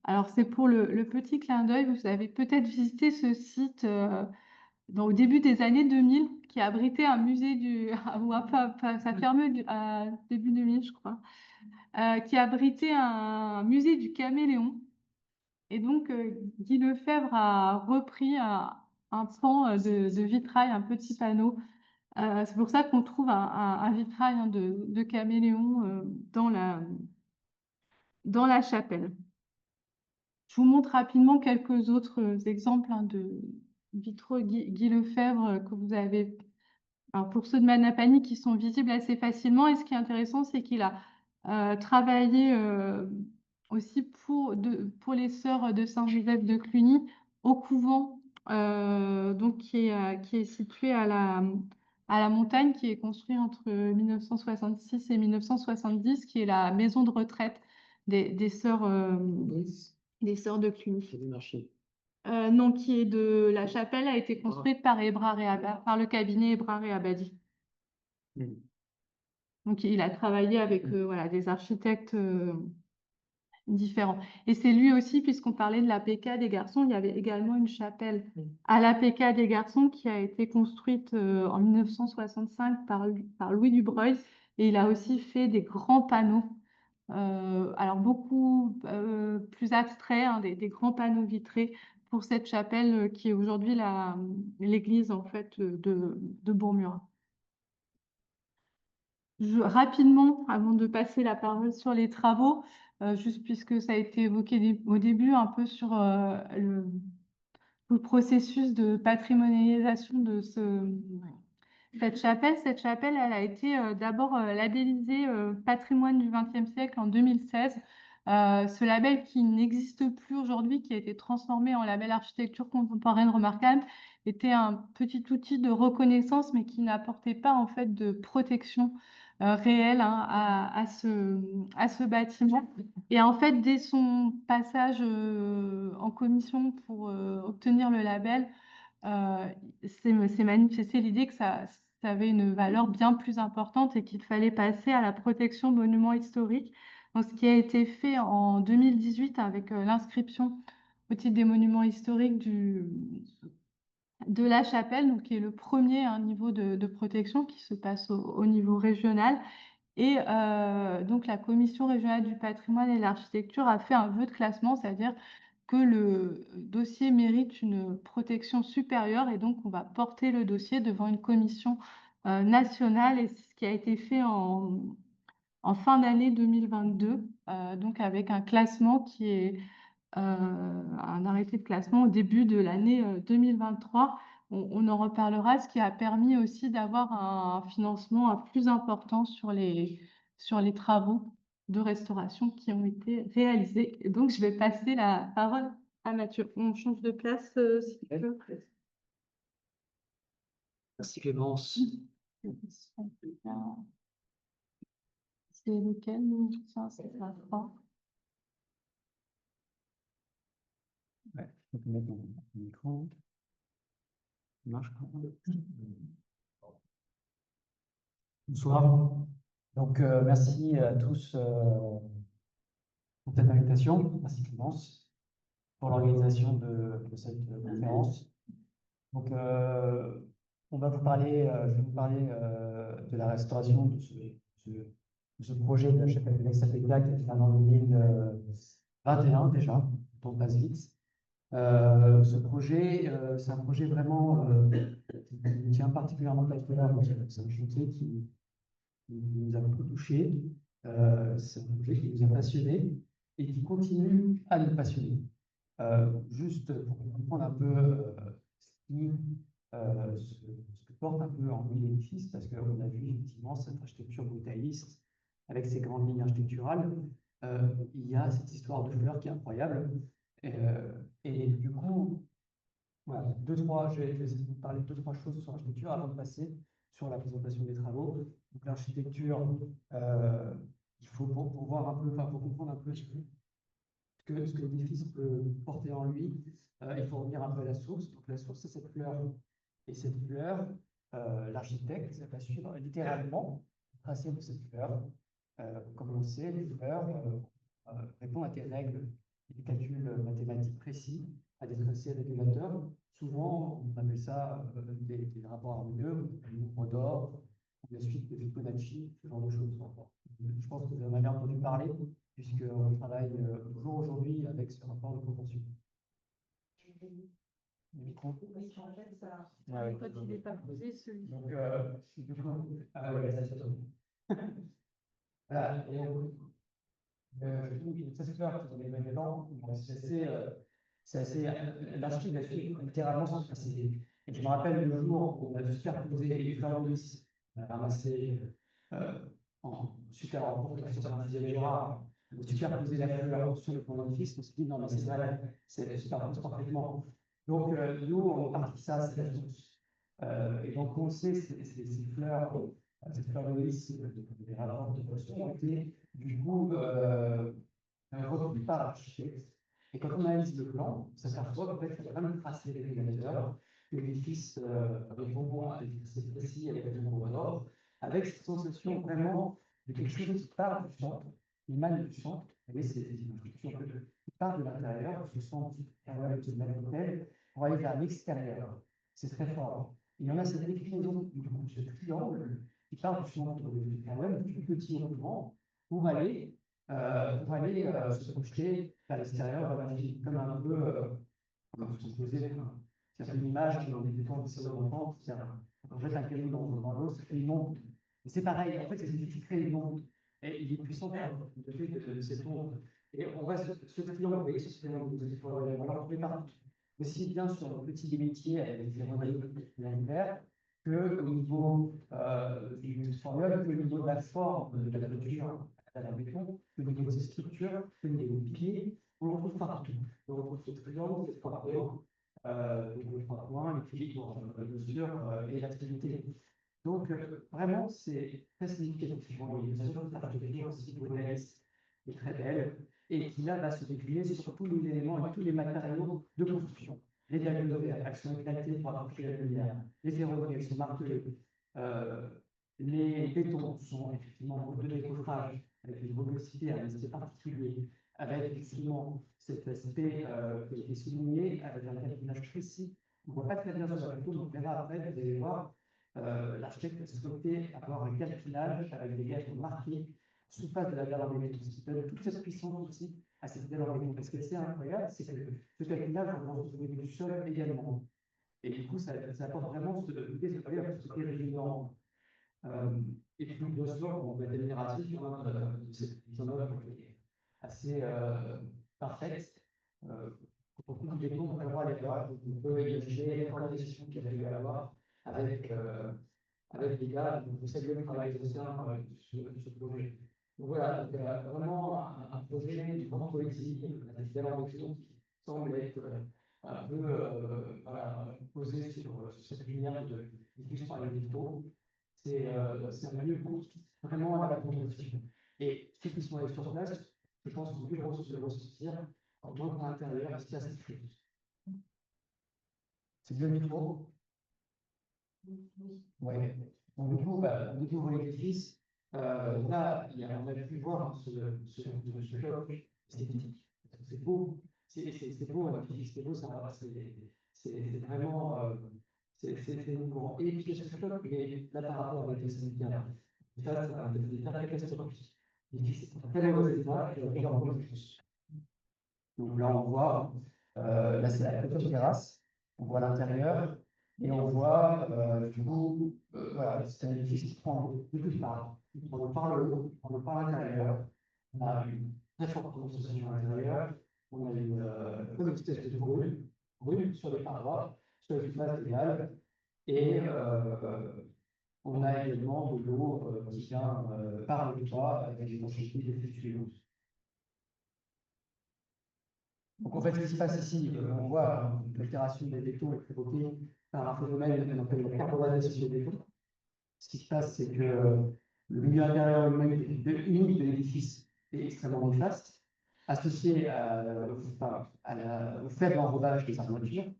Alors c'est pour le petit clin d'œil, vous avez peut-être visité ce site au début des années 2000, qui abritait un musée ou ça a fermé début 2000, je crois, qui abritait un musée du caméléon. Et donc, Guy Lefebvre a repris un pan de vitrail, un petit panneau. C'est pour ça qu'on trouve un vitrail, hein, de caméléon dans la chapelle. Je vous montre rapidement quelques autres exemples, hein, de vitraux Guy Lefebvre que vous avez. Alors pour ceux de Manapani qui sont visibles assez facilement, et ce qui est intéressant, c'est qu'il a travaillé aussi pour les sœurs de Saint-Joseph de Cluny au couvent, donc qui est situé à la montagne, qui est construit entre 1966 et 1970, qui est la maison de retraite des sœurs, des sœurs de Cluny. C'est des marchés. Non, qui est la chapelle a été construite par par le cabinet Hébrard et Abadi. Donc, il a travaillé avec voilà, des architectes différents. Et c'est lui aussi, puisqu'on parlait de la l'APK des garçons, il y avait également une chapelle à la l'APK des garçons qui a été construite en 1965 par Louis Dubreuil. Et il a aussi fait des grands panneaux, alors beaucoup plus abstraits, hein, des grands panneaux vitrés pour cette chapelle qui est aujourd'hui l'église en fait de Bourgmurin. Rapidement, avant de passer la parole sur les travaux, juste puisque ça a été évoqué au début un peu sur le processus de patrimonialisation de cette chapelle. Cette chapelle, elle a été d'abord labellisée patrimoine du XXe siècle en 2016. Ce label qui n'existe plus aujourd'hui, qui a été transformé en label architecture contemporaine remarquable, était un petit outil de reconnaissance, mais qui n'apportait pas en fait de protection réelle hein, à ce bâtiment. Et en fait, dès son passage en commission pour obtenir le label, s'est manifesté l'idée que ça avait une valeur bien plus importante et qu'il fallait passer à la protection monuments historiques. Donc, ce qui a été fait en 2018 avec l'inscription au titre des monuments historiques de la chapelle, donc, qui est le premier niveau de protection qui se passe au niveau régional. Et donc, la Commission régionale du patrimoine et de l'architecture a fait un vœu de classement, c'est-à-dire que le dossier mérite une protection supérieure et donc on va porter le dossier devant une commission nationale et c'est ce qui a été fait en fin d'année 2022, donc avec un classement qui est un arrêté de classement au début de l'année 2023. On en reparlera, ce qui a permis aussi d'avoir un financement plus important sur les travaux de restauration qui ont été réalisés. Et donc, je vais passer la parole à Mathieu. On change de place, si tu veux. Merci Clémence. C'est lequel? Ça, c'est la 3. Ouais, je peux mettre mon micro. Ça marche quand même. Bonsoir. Donc, merci à tous pour cette invitation. Merci Clémence pour l'organisation de cette conférence. Donc, on va vous parler, je vais vous parler de la restauration de ce projet de la chapelle de l'Ex-Apéca qui a été fait en 2021 déjà, on passe vite. Ce projet, c'est un projet vraiment qui me tient particulièrement à cœur. C'est un chantier qui nous a beaucoup touchés. C'est un projet qui nous a passionnés et qui continue à nous passionner. Juste pour comprendre un peu ce que porte un peu en lui l'édifice, parce qu'on a vu effectivement cette architecture brutaliste avec ses grandes lignes architecturales. Il y a cette histoire de fleurs qui est incroyable. Et du coup, voilà, je vais essayer de vous parler de 2-3 choses sur l'architecture avant de passer sur la présentation des travaux. Donc l'architecture, il faut pour voir un peu, enfin pour comprendre un peu ce que l'édifice peut porter en lui, il faut revenir un peu à la source. Donc la source, c'est cette fleur. Et cette fleur, l'architecte va suivre littéralement le tracé de cette fleur. Comme on le sait, les fleurs répondent à des règles et des calculs mathématiques précis, à des tracés régulateurs. Souvent, on appelle ça des rapports harmonieux, le nombre d'or, la suite de Fibonacci, ce genre de choses. Je pense que vous en avez entendu parler, puisqu'on travaille toujours aujourd'hui avec ce rapport de proportion. Le micro. Oui, en fait, ça. Ah oui. Toi, tu n'es pas posé celui. Donc, du coup, ah ouais, ça c'est tout. Voilà. Ça se fait dans les mêmes temps. C'est assez. L'archive a fait littéralement son tracé. Et je me rappelle le jour où on a superposé les fleurs de lys, on a ramassé suite à la rencontre sur Saint-Dizier Gérard, on a superposé la fleur sur le plan de lys, on s'est dit non, mais c'est vrai, c'est superposé parfaitement. Donc, nous, on partit ça, c'est la source. Et donc, on sait ces fleurs, cette fleur de lys, des rapports de poisson ont été du coup repris par l'architecte. Et quand on analyse le plan, on s'aperçoit qu'en fait, il y a vraiment tracé régulateur, que l'édifice répond à des tracés précis avec le nombre d'or, avec cette sensation vraiment de quelque chose qui part du centre, qui émane du centre. Vous voyez, c'est une construction qui part de l'intérieur, ce centre de l'hôtel, pour aller vers l'extérieur. C'est très fort. Il y en a cette déclinaison du coup, ce triangle qui part du centre du problème, du petit au grand, pour aller se projeter à l'extérieur, comme un peu se poser, c'est une image dans des bétons de sol d'enfant, on jette un caillou dans l'eau, ça fait une onde. Et c'est pareil, en fait, c'est ce qui crée une onde. Et il est puissant, le fait de cette onde. Et on voit ce triangle, vous voyez, ce triangle, on l'a retrouvé partout. Aussi bien sur le petit métier avec les rayons l'hiver, que au niveau du formule, que au niveau de la forme de la clôture à la béton, que au niveau de ses structures, que au niveau des pieds, on le retrouve partout. On retrouve ce triangle, ces trois points, les trois points, l'équilibre, la mesure et l'activité. Donc, vraiment, c'est très significatif. L'organisation de l'architecture aussi brutaliste est très belle et qui là va se décliner sur tous les éléments et tous les matériaux de construction. Les dagues de verre, elles sont éclatées pour approcher la lumière. Les ferronneries, elles sont martelées. Les bétons sont effectivement de décoffrage avec une rugosité, un aspect particulier, avec justement cet aspect qui est souligné avec un calculage précis. On ne voit pas très bien sur la photo, donc on verra après, vous allez voir. L'architecte a souhaité avoir un calculage avec des gâches marqués sous face de la dalle en béton, ce qui donne toute cette puissance aussi à cette dalle en béton. Parce que c'est incroyable, c'est que ce calculage, on va retrouver du sol également. Et du coup, ça apporte vraiment ce côté résiliant. Et puis, bien sûr, on peut être admiratif de cette mise en œuvre qui est assez parfaite. Pour beaucoup de béton, on peut voir les voir, on peut imaginer les organisations qu'il a fallu avoir avec les gars, vous saluez le travail des anciens sur ce projet. Donc voilà, donc, vraiment un projet du grand collectif, avec des ambitions qui semble être un peu posé sur cette lumière de diffusion par les végétaux. C'est un lieu vraiment à la contemplation. Et ceux qui sont allés sur place, je pense qu'ils ont pu se ressentir en tant qu'à l'intérieur, il se passe quelque chose. C'est bien le micro. Oui. Donc, du coup, on découvre l'édifice. Là, on a pu voir ce choc esthétique. C'est beau. C'est beau, un édifice, c'est beau, c'est vraiment c'est émouvant. Et puis, ce choc, mais là, par rapport avec les syndicat, ça, c'est des terres catastrophiques. L'édifice est en très mauvais état, et on en voit plus. Donc là, on voit, là, c'est la petite terrasse, on voit l'intérieur. Et on voit, du coup, voilà, c'est un édifice qui prend de toutes parts. Il prend par le haut, il prend par l'intérieur. On a une très forte condensation à l'intérieur. On a comme une espèce de brune sur les parois, sur les faces égales. Et on a également de l'eau qui vient par le toit avec des étanchéités défectueuses. Donc en fait, ce qui se passe ici, on voit l'altération des bétons est provoquée par un phénomène qu'on appelle la carbonisation des bétons. Ce qui se passe, c'est que le milieu intérieur humide de l'édifice est extrêmement néfaste, associé au faible enrobage des armatures.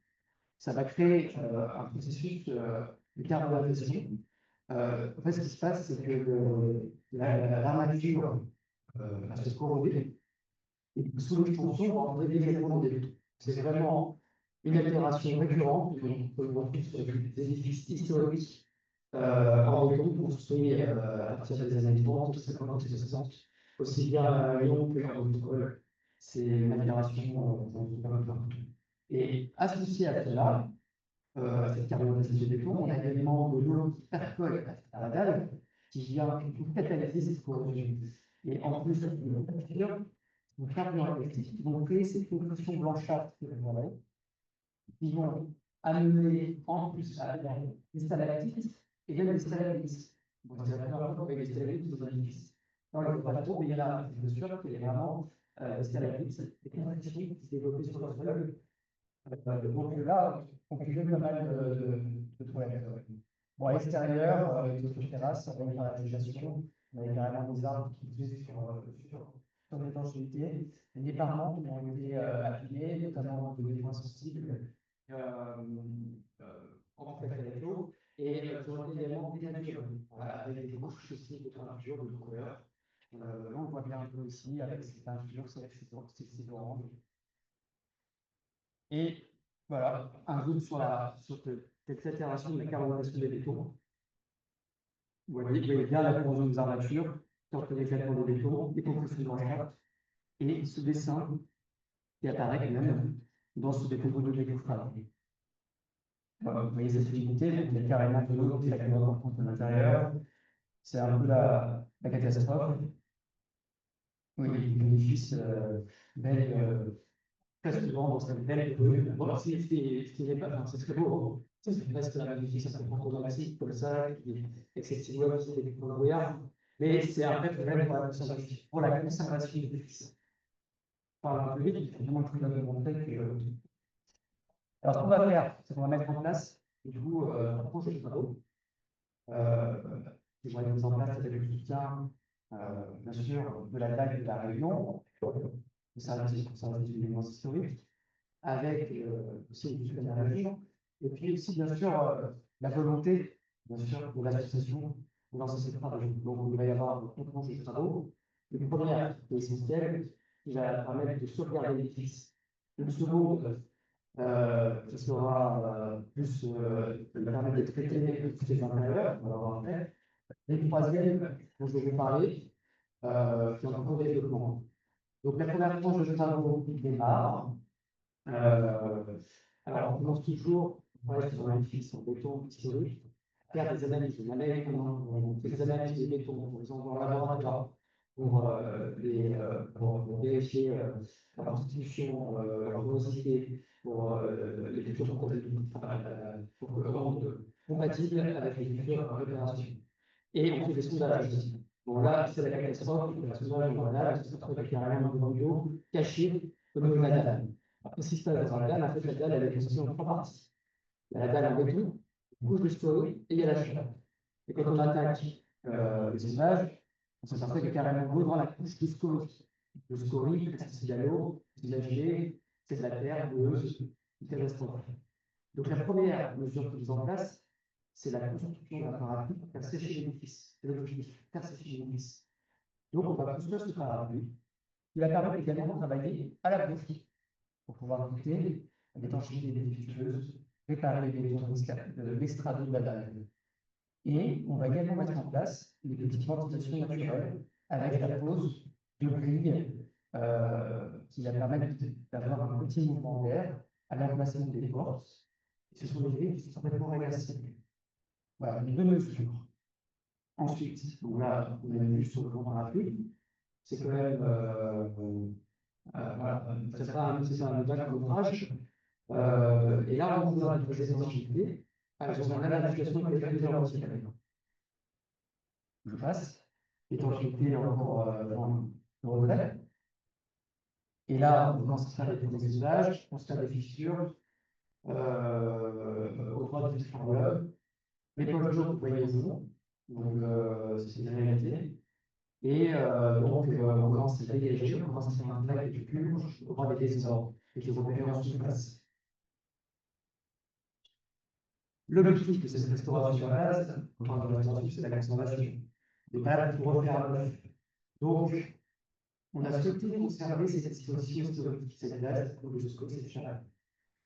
Ça va créer un processus de carbonisation. En fait, ce qui se passe, c'est que l'armature va se corroder. Et sous l'extension, on a des éléments des bétons. C'est vraiment une altération récurrente qu'on peut retrouver sur des édifices historiques en béton construits à partir des années 30, 50 et 60, aussi bien à Lyon que dans d'autres écoles. C'est une altération qu'on trouve un peu partout. Et associé à cela, à cette carbonisation des bétons, on a également de l'eau qui percole à la dalle, qui vient catalyser cette corrosion. Et en plus, nos carburants électriques qui vont créer ces concrétions blanchâtres que vous voyez, qui vont amener en plus à des stalactites et même des stalagmites. Bon, c'est la première fois qu'on voit des stalagmites dans un édifice. Non, il ne faut pas trop, mais il y en a, je suis sûr qu'il y a vraiment des stalagmites, des concrétions qui se développent sur le sol. Donc là, on peut jouer pas mal de problèmes. Bon, à l'extérieur, avec d'autres terrasses, on va faire la végétation. On avait carrément des arbres qui poussaient sur l'étanchéité. Les parements ont été affinés, notamment de des points sensibles en fait avec l'eau, et qui ont été également dénaturés, avec des couches aussi de peinture de couleur. Là, on voit bien un peu ici, avec ces peintures, c'est orange. Et voilà, un zoom sur cette altération de la carbonisation des bétons. Vous voyez bien la corrosion des armatures, sur l'éclatement des bétons, les concrétions blanchâtres, et ce dessin qui apparaît quand même dans ce décomposé que vous travaillez. Vous voyez cette unité, donc il y a carrément de l'eau qui est la plus importante à l'intérieur. C'est un peu la catastrophe. Oui, l'édifice baigne très souvent dans cette belle brune. Bon, ce qui n'est pas, enfin, c'est très beau. C'est presque un édifice un peu fantomatique comme ça, avec cette silhouette qui est dans le brouillard. Mais c'est un vrai problème pour la conservation de l'édifice. Par un peu vite, il faut vraiment tout montrer que. Alors, ce qu'on va faire, c'est qu'on va mettre en place, du coup, un projet de travaux. Qui vont être mis en place avec le soutien, bien sûr, de la DAC de la Réunion, du service du monument historique, avec aussi le soutien de la région, et puis aussi, bien sûr, la volonté, bien sûr, de l'association de lancer ces travaux. Donc, il va y avoir un projet de travaux. Une première qui est essentielle, qui va permettre de sauvegarder l'édifice. Une seconde, ce sera plus permettre de traiter tous les intérieurs, on va voir après. Et le troisième, dont je vais parler, qui est en cours de développement. Donc, la première tranche de travaux démarre. Alors, on commence toujours, sur un édifice en béton historique, à faire des analyses. On fait des analyses de béton, on les envoie en laboratoire pour vérifier la constitution, leur porosité, pour les futures pour que rendre compatible avec les futures opérations. Et on fait des sondages aussi. Bon, là, c'est la catastrophe, on fait un sondage dans la dalle, parce qu'on se retrouve avec carrément un bandeau caché au niveau de la dalle. Qu'est-ce qui se passe dans la dalle? En fait, la dalle, elle est constituée en trois parties. Il y a la dalle en béton, une couche de scorie, et il y a la chape. Et quand on attaque les sondages, on s'aperçoit qu'il y a carrément de l'eau dans la couche de scorie. Le scorie, c'est de la l'eau, c'est de la gelée, c'est de la terre, boueuse, une catastrophe. Donc la première mesure que mise en place, c'est la construction d'un parapluie pour faire sécher l'édifice. C'est l'objectif, faire sécher l'édifice. Donc on va construire ce parapluie qui va permettre également de travailler à la bouche pour pouvoir goûter l'étanchéité défectueuse, réparer l'extradat de la dalle. Et on va également mettre en place une petite ventilation naturelle avec la pose de grilles qui va permettre d'avoir un petit mouvement d'air à l'emplacement des portes. Ce sont des grilles qui sont complètement réversibles. Voilà, les deux mesures. Ensuite, donc là, on a vu sur le grand parapluie, c'est quand même voilà, c'est pas un bac d'ouvrage. Et là, on voit des étanchéités. Elles ont la navigation avec les gens aussi. Je passe. Étanchéité encore de retrait. Et là, on commence à faire des usages, on se fait des fissures au droit du triangle. Les poches d'eau, vous voyez au fond. Donc, c'est une réalité. Et donc, on commence à dégager, on commence à faire un travail de purge au droit des désordres et des repères en surface. L'objectif de cette restauration à base, enfin de la restauration, c'est la conservation. Et pas pour refaire un neuf. Donc, on a souhaité conserver cette disposition historique, cette base, pour le scope, cette chape.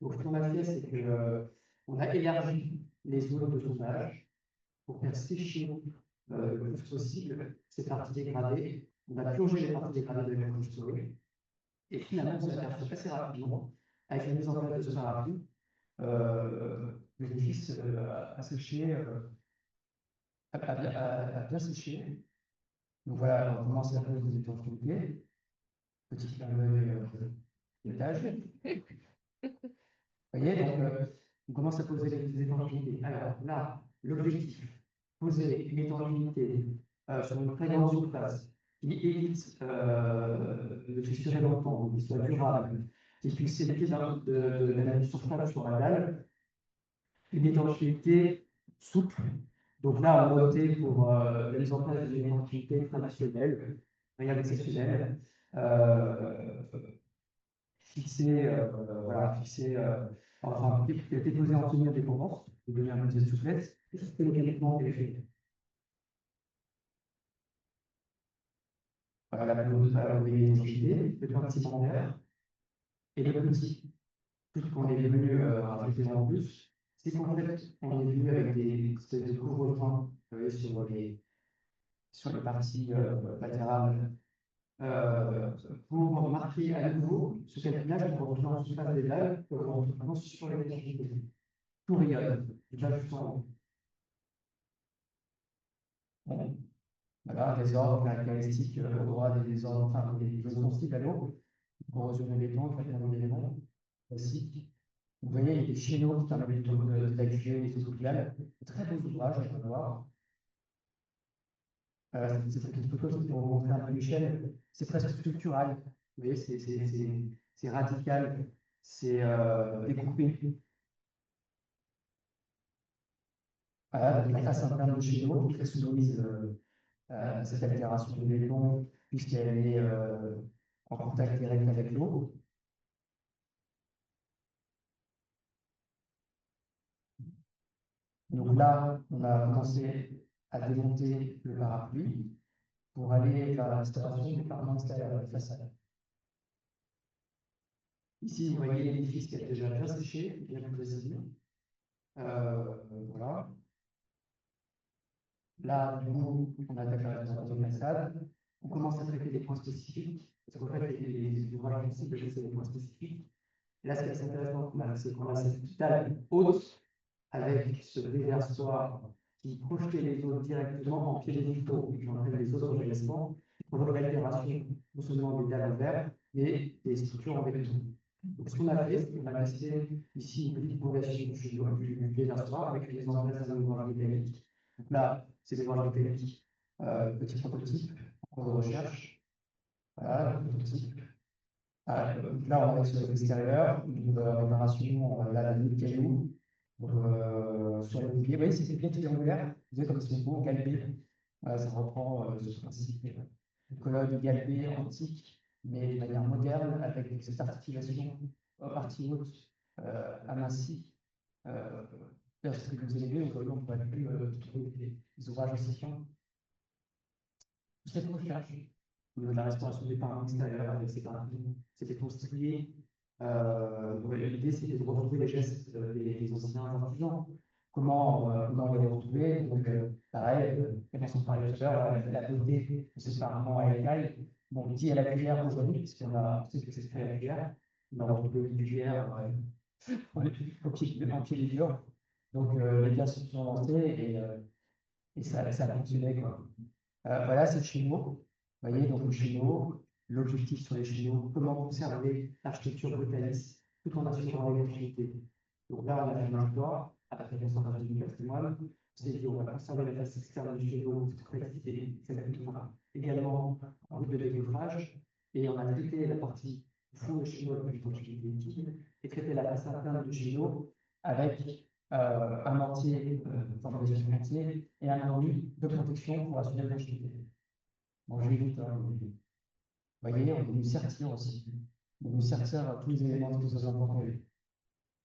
Donc, ce qu'on a fait, c'est qu'on a élargi les zones de sondage pour faire sécher le plus possible ces parties dégradées. On a purgé les parties dégradées de la couche historique. Et finalement, on s'est aperçu assez rapidement, avec la mise en place de ce parapluie, l'édifice a séché, a bien séché. Donc voilà, on commence à poser des étanchéités. Petit clin d'œil d'étage. Vous voyez, donc on commence à poser des étanchéités. Alors là, l'objectif, poser une étanchéité sur une très grande surface qui évite de fissurer longtemps, qui soit durable, qui puisse éviter de la mise sur place sur la dalle, une étanchéité souple. Donc là, on a opté pour la mise en place d'une étanchéité traditionnelle, rien d'exceptionnel, fixée, voilà, fixée, enfin, qui a été posée en semi-indépendance, pour donner un peu de souplesse, et c'était mécaniquement fait. Voilà la pose, vous voyez l'étanchéité, le bâtiment d'air, et le petit truc qu'on est venu rajouter en plus, c'est qu'en fait, on est venu avec des espèces de couvre-points sur les parties latérales pour marquer remarquer à nouveau ce calculage pour revenir en surface des vagues, que l'on retrouve maintenant sur les énergies. Tout rayonne, déjà juste en haut. Bon, voilà, des ordres caractéristiques au droit des ordres, enfin des sensibles à l'eau, corrosion des bétons, traitement des éléments, classique. Vous voyez, il y a des schémas qui permettent d'évacuer les eaux pluviales. Très beaux ouvrages, on va voir. C'est quelque chose pour vous montrer un peu l'échelle. C'est presque structural. Vous voyez, c'est radical, c'est découpé. Voilà, donc la face interne de chez nous, qui est très soumise à cette altération du béton, puisqu'elle est en contact direct avec l'eau. Donc là, on a commencé à démonter le parapluie pour aller vers l'installation du parement extérieur de la façade. Ici, vous voyez l'édifice qui a déjà bien séché, bien précisé. Voilà. Là, du coup, on attaque la restauration de la façade. On commence à traiter des points spécifiques, parce qu'en fait, les ouvrages sensibles, c'est des points spécifiques. Et là, ce qui est assez intéressant, c'est qu'on a cette dalle haute avec ce déversoir qui projetait les eaux directement en pied des niveaux, qui entraîne les autres rejaillissements, qui provoque l'altération non seulement des dalles en verre, mais des structures en béton. Donc, ce qu'on a fait, c'est qu'on a placé ici une petite fondation du déversoir avec les embrasses d'un ouvrage métallique. Donc là, c'est des ouvrages métalliques, petit prototype, en cours de recherche. Voilà, le prototype. Donc là, on est sur l'extérieur, une réparation là, de cailloux. Sur le bouclier, vous voyez, c'est bien triangulaire, vous voyez comme c'est beau, galbé. Ça reprend ce principe de colonne galbée antique, mais de manière moderne, avec cette articulation partie haute amincie. Parce que vous avez vu, aujourd'hui, on ne pourrait plus trouver des ouvrages aussi fins. Cette recherche, au niveau de la restauration des parents extérieurs, avec ces parties, c'était construit. L'idée, c'était de retrouver les gestes des anciens artisans. Comment les retrouver? Donc, pareil, comme on parlait tout à l'heure, la beauté de ces parements à écailles. Bon, dit à la cuillère aujourd'hui, puisqu'on a, on sait ce que c'est fait à la cuillère. On a retrouvé une cuillère en pied du mur. Donc, les glaces se sont lancées et ça a fonctionné, quoi. Voilà, c'est le chéneau. Vous voyez, donc le chéneau, l'objectif sur les chéneaux, comment conserver l'architecture brutaliste tout en assurant l'électricité. Donc là, on a fait un choix, après la conservation du patrimoine, on s'est dit, on va conserver la face externe du chéneau, cette complexité, également en route de décoffrage, et on a traité la partie fond du chéneau avec une et traité la face interne du chéneau avec un mortier, formation de mortier, et un enduit de protection pour assurer la rigidité. Bon, j'ai vite, vous voyez, on peut nous sertir aussi. On peut nous sertir tous les éléments qui sont importants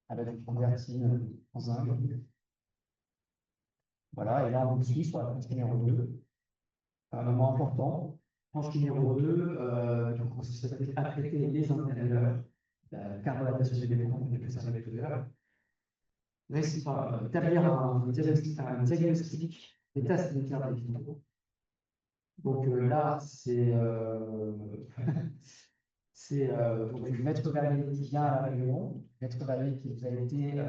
avec une convertine en zinc. Voilà, et là, on suit sur la tranche numéro 2. Un moment important. Tranche numéro 2, donc on s'est à traiter les intérieurs, la carbonatation des bétons, on appelle ça la méthode. Établir un diagnostic d'état sanitaire des vitaux. Donc là, c'est donc Maître Vallée qui vient à la réunion, Maître Vallée qui vous a été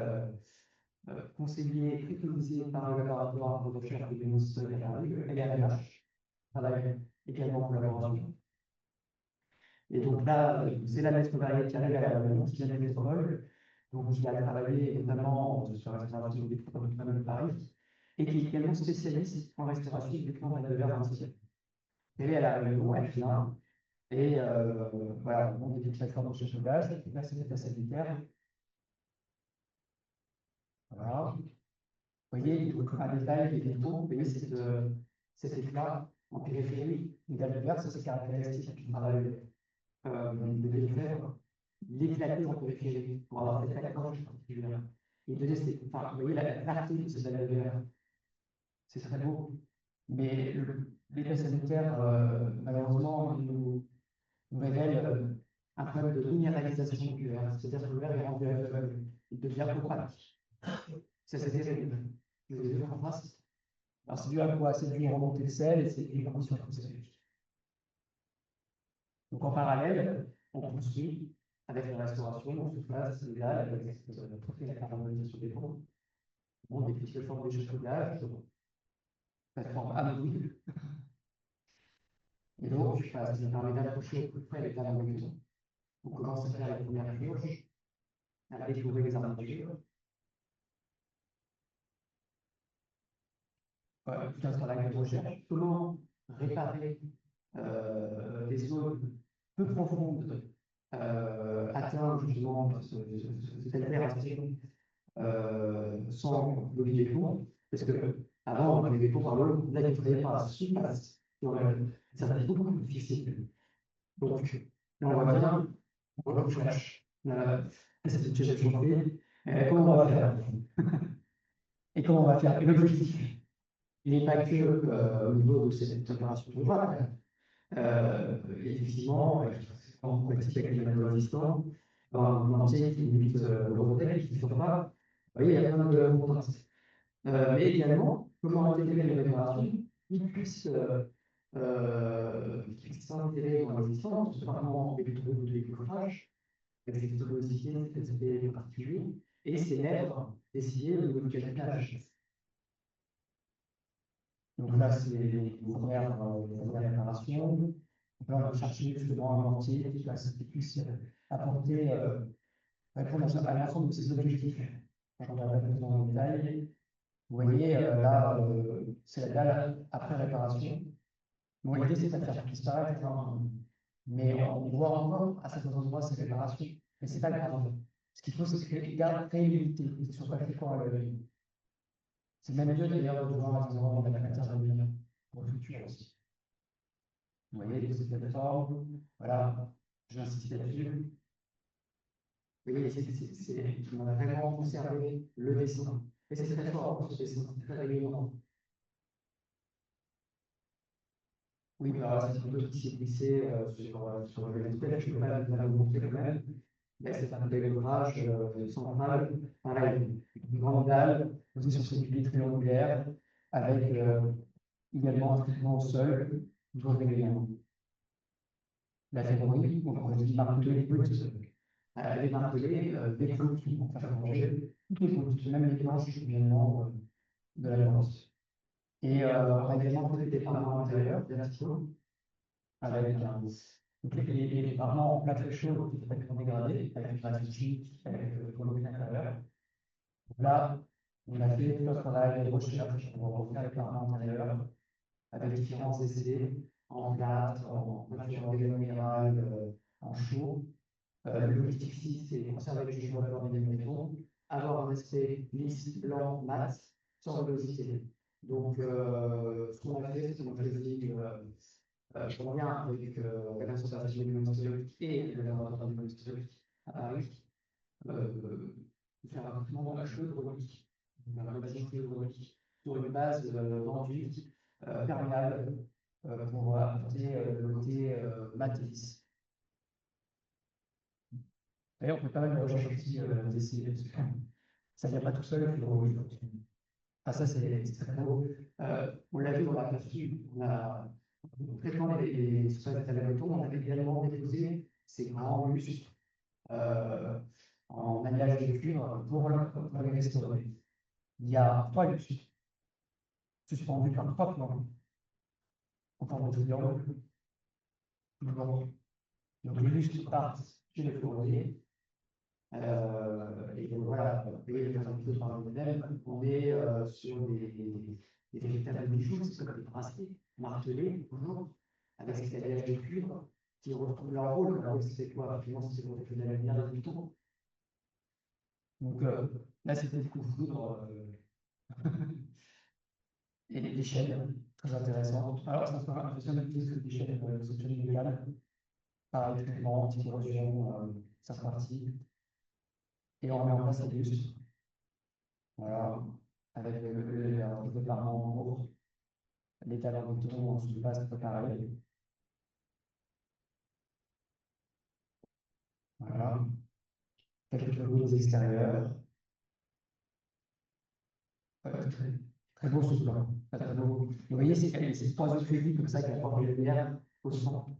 conseillé, préconisé par le laboratoire de recherche de l'Université LRH, travaille également en collaboration. Et donc là, c'est la Maître Vallée qui arrive à la réunion, qui vient de métropole. Donc, il a travaillé notamment sur la restauration des produits de Paris et qui est également spécialiste en restauration des plans de verre ancien. Elle est à la réunion, elle vient, et voilà, on monte des plateformes de chauffage, là c'est l'état sanitaire. Voilà. Vous voyez, un détail des vitraux, vous voyez cet éclat en périphérie, une dalle de verre, ça c'est caractéristique du travail de Lefebvre. L'éclater en périphérie pour avoir cette accroche particulière. Et donner enfin, vous voyez la clarté de cette dalle de verre. C'est très beau. Mais l'état sanitaire, malheureusement, nous révèle un problème de minéralisation du verre. C'est-à-dire que le verre est rendu aveugle. Il devient opaque. Ça, c'est terrible. Vous avez vu en face? Alors, c'est dû à quoi? C'est dû à une remontée de sel et c'est dû à une condition atmosphérique. Donc, en parallèle, on construit avec la restauration, on se place là, avec la carbonation des ponts, on des petites formes d'échafaudage, plateforme amovible. Et donc, ça nous permet d'approcher à peu près les tables de maison. On commence à faire les premières purges, à découvrir les armatures. Voilà, tout un travail de recherche. Comment réparer des zones peu profondes, atteindre justement cette altération sans lever les ponts, parce que avant on avait des ponts par l'eau, là il faudrait par la surface, ça va être beaucoup plus difficile. Donc là on voit bien, on recherche, cette situation chauffée, comment on va faire? Et comment on va faire? Et l'objectif, il n'est pas que au niveau de cette opération de voile. Effectivement, quand on pratique avec les matériaux existants, on entier qui limite l'Européenne, qui ne sont pas. Vous voyez, il y a plein de contraintes. Mais également, comment intégrer les réparations qui puissent s'intégrer dans l'existence, notamment avec le trouble de décoffrage, avec cette porosité, cet aspect particulier, et ces lèvres d'essayer au niveau du calculage. Donc là, c'est les premières réparations. Donc là, on va chercher justement un entier qui puisse apporter, répondre à l'ensemble de ces objectifs. Quand on va répondre dans le détail, vous voyez, là, c'est la dalle après réparation. Bon, l'idée, c'est pas de faire disparaître, hein, mais on voit encore à certains endroits ces réparations. Mais c'est pas grave. Ce qu'il faut, c'est créer une unité, que ce soit pas fait pour l'œil. C'est même mieux d'ailleurs de voir à des endroits où on a la matière pour le futur aussi. Vous voyez, cette plateforme, voilà, j'insiste là-dessus. Vous voyez, on a vraiment conservé le dessin. Et c'est très fort, ce dessin, c'est très rayonnant. Oui, mais alors, cette photo qui s'est glissée sur le visuel, je ne peux pas la montrer quand même. Là, c'est un bel ouvrage central, pareil, une grande dalle posée sur ce pilier triangulaire, avec également un traitement au sol, toujours régulièrement. La ferronnerie, donc on dit marteler brut, les martelés, des clous qui vont faire changer, toutes les brutes, même les planches également de la porte. Et on a également fait des parements intérieurs, verticaux, avec les parements en plaque chaude qui sont dégradés, avec une racine chimique, avec le volume intérieur. Là, on a fait tout un travail de recherche pour refaire les parements intérieurs, avec différents essais, en plâtre, en peinture organominérale, en chaud. L'objectif ici, c'est de conserver le jugement de béton, avoir un aspect lisse, blanc, mat, sans rugosité. Donc, ce qu'on a fait, c'est qu'on a choisi, je reviens avec la conservation des monuments historiques et le laboratoire des monuments historiques à Paris, de faire un traitement à chaude relique, une rénovation chaude relique, sur une base d'enduit perméable pour apporter le côté mat et lisse. D'ailleurs, on fait pas mal de recherches aussi, d'essayer, parce que ça ne vient pas tout seul, il faut. Ah, ça, c'est très beau. On l'a vu dans la partie, on a, en traitant les surfaces de béton, on avait également déposé ces grands lustres en alliage de cuivre pour les restaurer. Il y a 3 lustres suspendus par 3 plans en forme de triangle. Donc, les lustres partent chez les fourriers. Et donc voilà, vous voyez, par eux-mêmes, on est sur des véritables bijoux, c'est comme des bracelets martelés, toujours, avec cet alliage de cuivre, qui retrouvent leur rôle. Alors, c'est quoi? Finalement, c'est pour la lumière du tout. Donc là, c'était le coup de foudre. Et les chaînes, très intéressantes. Alors, ça sera un deuxième plus que des chaînes mécaniques. Pareil, traitement, anti-corrosion, ça partie. Et on met en place des lustres. Voilà, avec le département en cours, les talents de béton se passent pareil. Voilà, quelques photos extérieures. Très beau ce plan. Très beau. Vous voyez, c'est 3 autres comme ça qui apportent de la lumière au centre.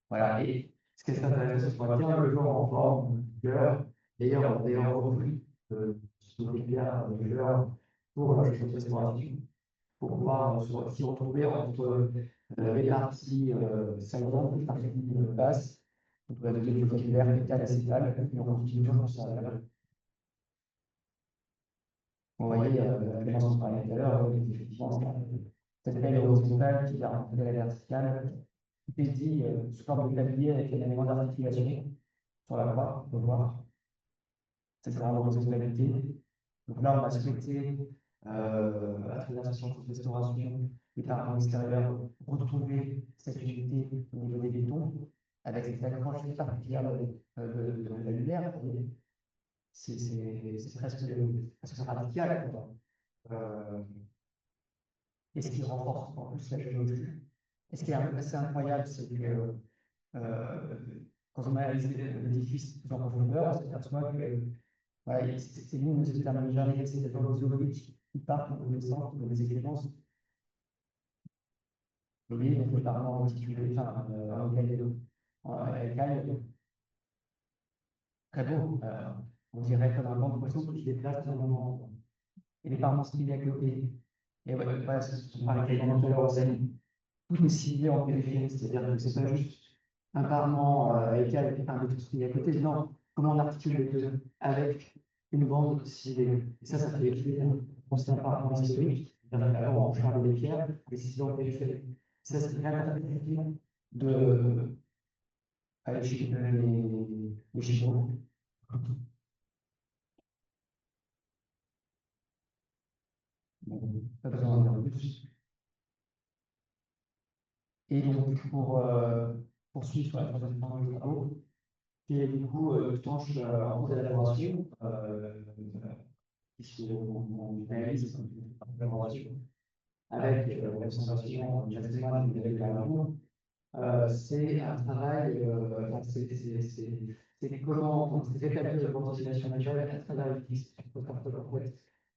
Voilà, et ce qui est intéressant, c'est qu'on va bien le voir en forme, cœur. D'ailleurs, on a d'ailleurs repris ce moléculaire pour la restauration, pour pouvoir s'y retrouver entre les parties saillantes, les parties basses, donc le vocabulaire métal, acétal, et on continue toujours sur ça. Vous voyez, la différence qu'on parlait tout à l'heure, effectivement, cette belle horizontale qui a rencontré la verticale, qui est dit sous forme de tablier avec un élément d'articulation sur la croix, on peut voir cette grande horizontalité. Donc là, on va souhaiter, à travers cette chantier de restauration, et par l'extérieur, retrouver cette unité au niveau des bétons, avec cette accroche particulière de la lumière. C'est presque radical, quoi. Et ce qui renforce en plus la géométrie. Et ce qui est assez incroyable, c'est que quand on analyse l'édifice plus en profondeur, on s'aperçoit que voilà, c'est l'une de ces terminologies, c'est la zoologique qui part dans le sens de les éclémences. Vous voyez, donc les parents articulés, enfin, en écaille, très beau. On dirait comme un banc de poisson qui se déplace dans le moment. Et les parents ciblés à côté. Et ouais, voilà, c'est ce qu'on parlait tout à l'heure au Zen. Tout est ciblé en périphérie, c'est-à-dire que c'est pas juste un parement écaille avec un autre ciblé à côté. Non, comment on articule les deux avec une bande ciblée. Et ça fait équilibre. C'est un parlement historique. Alors, on change les pierres, les ciblés en périphérie. Ça, c'est une interprétation de les chinois. Pas besoin d'en dire plus. Et donc, pour poursuivre sur la troisième tranche de travaux, qui est du coup une tranche en cours d'élaboration, puisqu'on réalise en collaboration avec la représentation du patrimoine de la c'est un travail, c'est comment rétablir la ventilation naturelle à travers les fixes.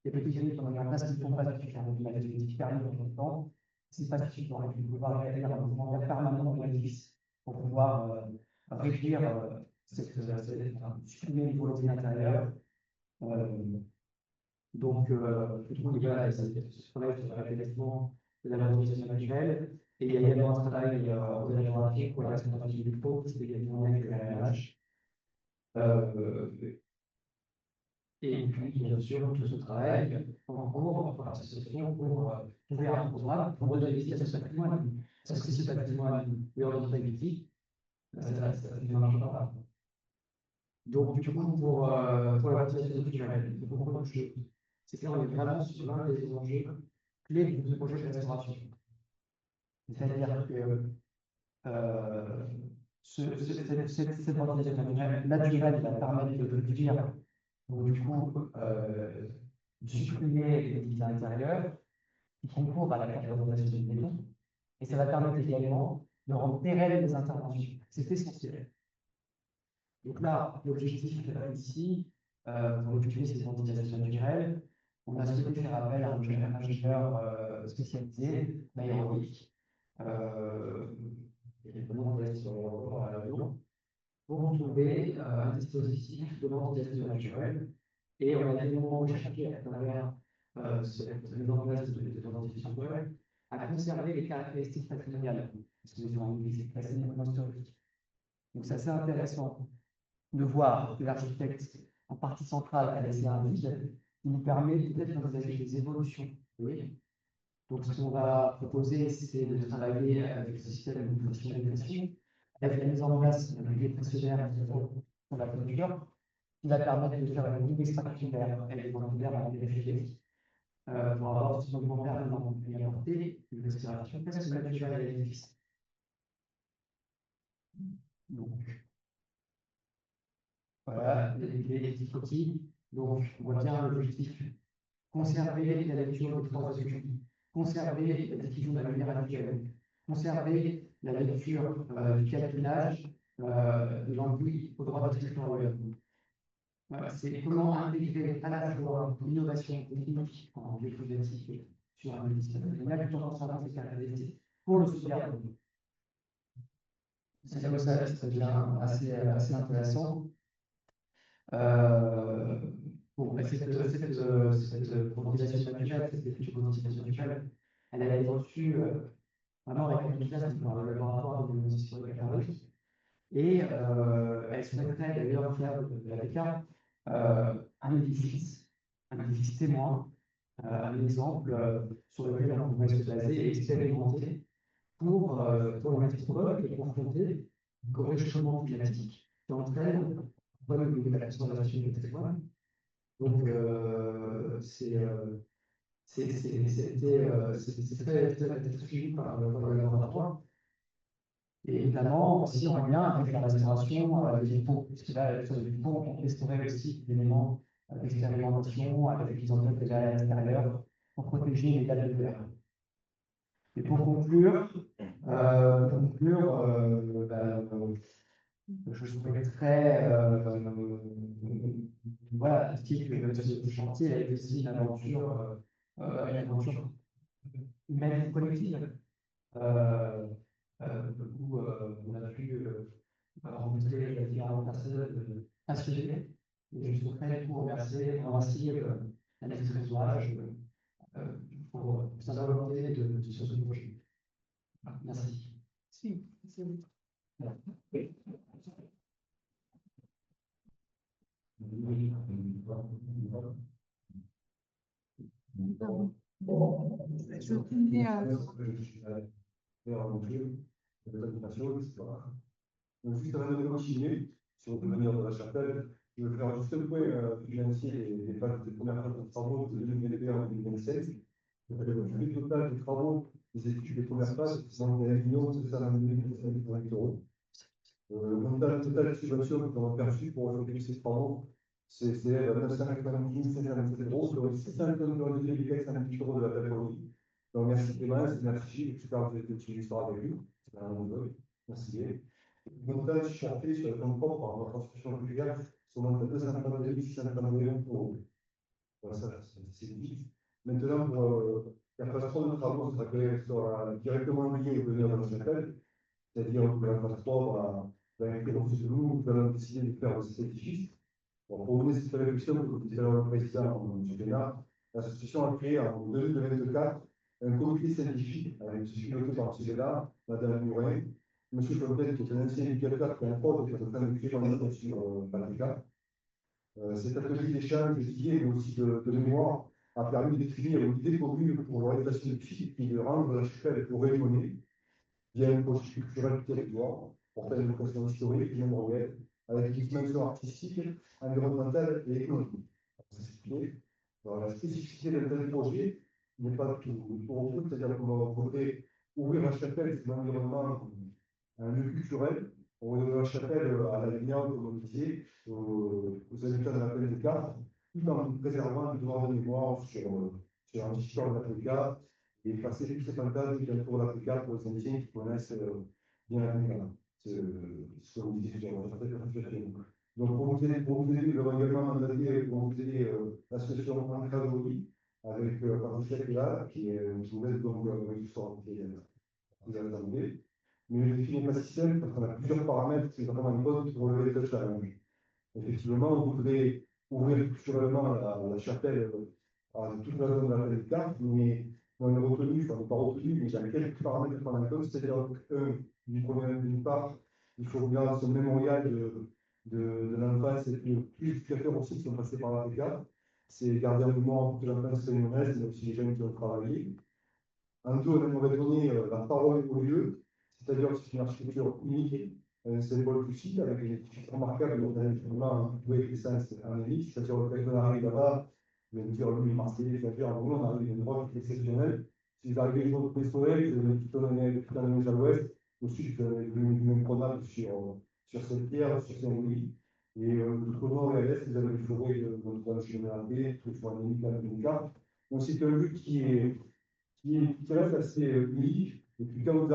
Les petits unités qu'on a mis en place ne font pas suffisamment de qui permettent en même temps. C'est pas suffisant. Il faut pouvoir rétablir un mouvement permanent de l'édifice pour pouvoir réduire supprimer le volume intérieur. Donc, je trouve que voilà, ce travail sur le rétablissement de la ventilation naturelle. Et il y a également un travail de la pour la restauration du pot, qui est également avec la RH. Et puis, bien sûr, tout ce travail en cours pour l'association pour trouver un programme pour redonner vie à ce patrimoine. Parce que si ce patrimoine est en notre vie, ça ne marche pas. Donc, du coup, pour la valorisation culturelle, il faut comprendre que c'est que là, on est vraiment sur l'un des enjeux clés de ce projet de restauration. C'est-à-dire que cette valorisation naturelle va permettre de réduire, donc, du coup, de supprimer les divisions intérieures qui concourent à la carbonisation du béton. Et ça va permettre également de rendre pérennes les interventions. C'est essentiel. Donc là, l'objectif ici, pour utiliser ces ventilations naturelles, on a souhaité faire appel à un ingénieur spécialisé, l'aérobic, qui est vraiment basé sur l'aéroport à Lyon, pour trouver un dispositif de ventilation naturelle. Et on a également recherché à travers cette mise en place de ventilation naturelle à conserver les caractéristiques patrimoniales, parce que nous avons une visite patrimoine historique. Donc c'est assez intéressant de voir que l'architecte, en partie centrale, a laissé un vide qui nous permet peut-être d'envisager des évolutions. Oui. Donc ce qu'on va proposer, c'est de travailler avec le système de pression, avec la mise en place d'un levier pressionnaire sur la toiture, qui va permettre de faire une ligne extraction d'air avec des ventilateurs à la périphérie, pour avoir ce mouvement permanent et apporter une respiration presque naturelle à l'édifice. Donc, voilà, les coquilles. Donc, on voit bien l'objectif. Conserver la lecture des trois oculi, conserver la diffusion de la lumière actuelle, conserver la lecture du catenage de l'anguille au droit de territorial. Voilà, c'est comment intégrer à la fois l'innovation technique en bioclimatique sur un système patrimonial tout en conservant ses caractéristiques pour le sauvegarder. c'est là où ça devient assez intéressant. Euh, bon, bah, cette colonisation naturelle, cette étude de colonisation naturelle, elle a été reçue vraiment avec enthousiasme par le laboratoire de biologie historique à Paris. Et elle souhaiterait d'ailleurs faire de la BK un édifice témoin, un exemple sur lequel on pourrait se baser et expérimenter pour les anthropologues et confronter au réchauffement climatique qui entraîne la conservation du patrimoine. Donc, c'est très suivi par le laboratoire. Et évidemment, aussi en lien avec la restauration des dépôts, puisque là, sur les dépôts, on restaurait aussi des éléments d'expérimentation avec les enveloppes de l'air à l'extérieur pour protéger les dalles de verre. Et je souhaiterais, voilà, dire que ce chantier est aussi une aventure humaine collective, euh, où on a pu rencontrer différentes personnes passionnées. Et je souhaiterais vous remercier la maîtrise d'ouvrage pour sa volonté de ce projet. Merci. Si, c'est bon. Je tenais à... Donc, juste avant de continuer sur l'avenir de la chapelle, je veux faire juste un point financier des phases des premières phases de travaux de 2021 et 2027. Le total des travaux des études des premières phases, c'est 1 €. Le montant total de subventions que nous avons perçu pour effectuer ces travaux, c'est 990 527 €, sur les 652 528 € de la plateforme. Donc, merci Clémence, merci Gilles, j'espère que vous avez été l'histoire avec nous. Merci. Le montant chiffré sur le compte propre en reconstruction régulière s'augmente à 252 651 €. Voilà, ça, c'est vite. Maintenant, pour la phase 3 de travaux sera directement liée au devenir de la chapelle, c'est-à-dire que la phase 3 va inclure ce que nous allons décider de faire de cet édifice. Pour mener cette réflexion, comme disait le président M. Bénard, l'association a créé en 2024 un comité scientifique avec piloté par M. Bénard, Mme Murin, M. Fontaine, qui est un ancien éducateur qui est un prof qui est en train de créer un livre sur Patrica. Cet atelier d'échange, d'idées, mais aussi de mémoire, a permis de définir une idée commune pour l'orientation scientifique et de rendre la chapelle au rayonner via une politique culturelle du territoire, portant une vocation historique, mémorielle, avec une dimension artistique, environnementale et économique. La spécificité d'un tel projet n'est pas tout repos, c'est-à-dire qu'on voudrait ouvrir la chapelle sur l'environnement, un lieu culturel, on ouvrir la chapelle à la lumière, comme on disait, aux habitants de la plaine des Cartes, tout en préservant le devoir de mémoire sur un histoire de la PK et effacer tous ces fantasmes qui entourent la PK pour les Indiens qui connaissent bien la PK. C'est ce que vous disiez sur la chapelle. Donc, pour vous aider, le règlement mandaté, pour vous aider l'association Ancradoli, avec Patricia qui est là, qui vous aide donc avec l'histoire qui vous avez demandé. Mais le défi n'est pas si simple parce qu'on a plusieurs paramètres qui sont vraiment en cause pour relever le challenge. Effectivement, on voudrait ouvrir culturellement la chapelle à toute la zone de la planète carte, mais on est retenu, enfin, on n'est pas retenu, mais il y a quelques paramètres à prendre en compte, c'est-à-dire d'une part, il faut regarder ce mémorial de l'enfance et puis tous les éducateurs aussi qui sont passés par la PK. C'est garder en mémoire toute l'enfance réunionnaise, mais aussi les jeunes qui ont travaillé. En deux, on aimerait donner la parole au lieu, c'est-à-dire que c'est une architecture unique, un symbole du site, avec des édifices remarquables, donc un instrument doué d'essence anémique, c'est-à-dire que quand on arrive là-bas, je vais me dire, lui, Marseillais, je vais dire, en gros, on arrive à une droite exceptionnelle. Si vous arrivez au Pays Soleil, vous avez tout un neige à l'ouest, au sud, vous avez une imprenable sur cette pierre, sur Saint-Louis. Et tout au nord et à l'est, vous avez une forêt de notre chemin tout le anémique, la Dominica. Donc c'est un lieu qui reste assez unique. Et puis quand vous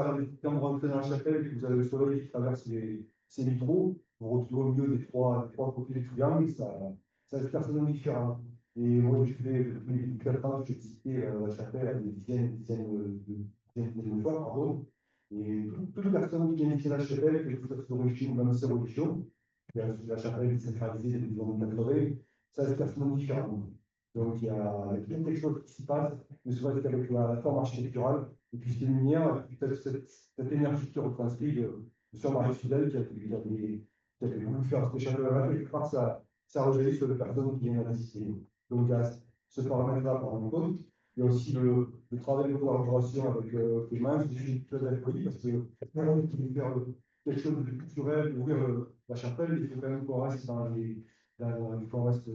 rentrez dans la chapelle et que vous avez le soleil qui traverse ces vitraux, vous retrouvez au milieu des trois côtés du triangle, ça est personnellement différent. Et moi, depuis 4 ans, j'ai visité la chapelle à des dizaines de fois, pardon. Et toute personne qui vient ici à la chapelle, quelle que soit son origine ou même sa religion, la chapelle est sacralisée depuis les années 80, ça c'est absolument différent. Donc il y a quelque chose qui se passe, ne serait-ce qu'avec la forme architecturale, et puis ces lumières, et puis cette énergie qui retranscrit de Sœur Marie-Fidèle qui avait voulu faire cette chapelle-là, quelque part ça rejaillit sur les personnes qui viennent la visiter. Donc il y a ce paramètre-là par en compte. Il y a aussi le travail de collaboration avec les mains, c'est une chose d'accueillir parce que on qui veut faire quelque chose de plus culturel, ouvrir la chapelle, il faut quand même qu'on reste qu'on reste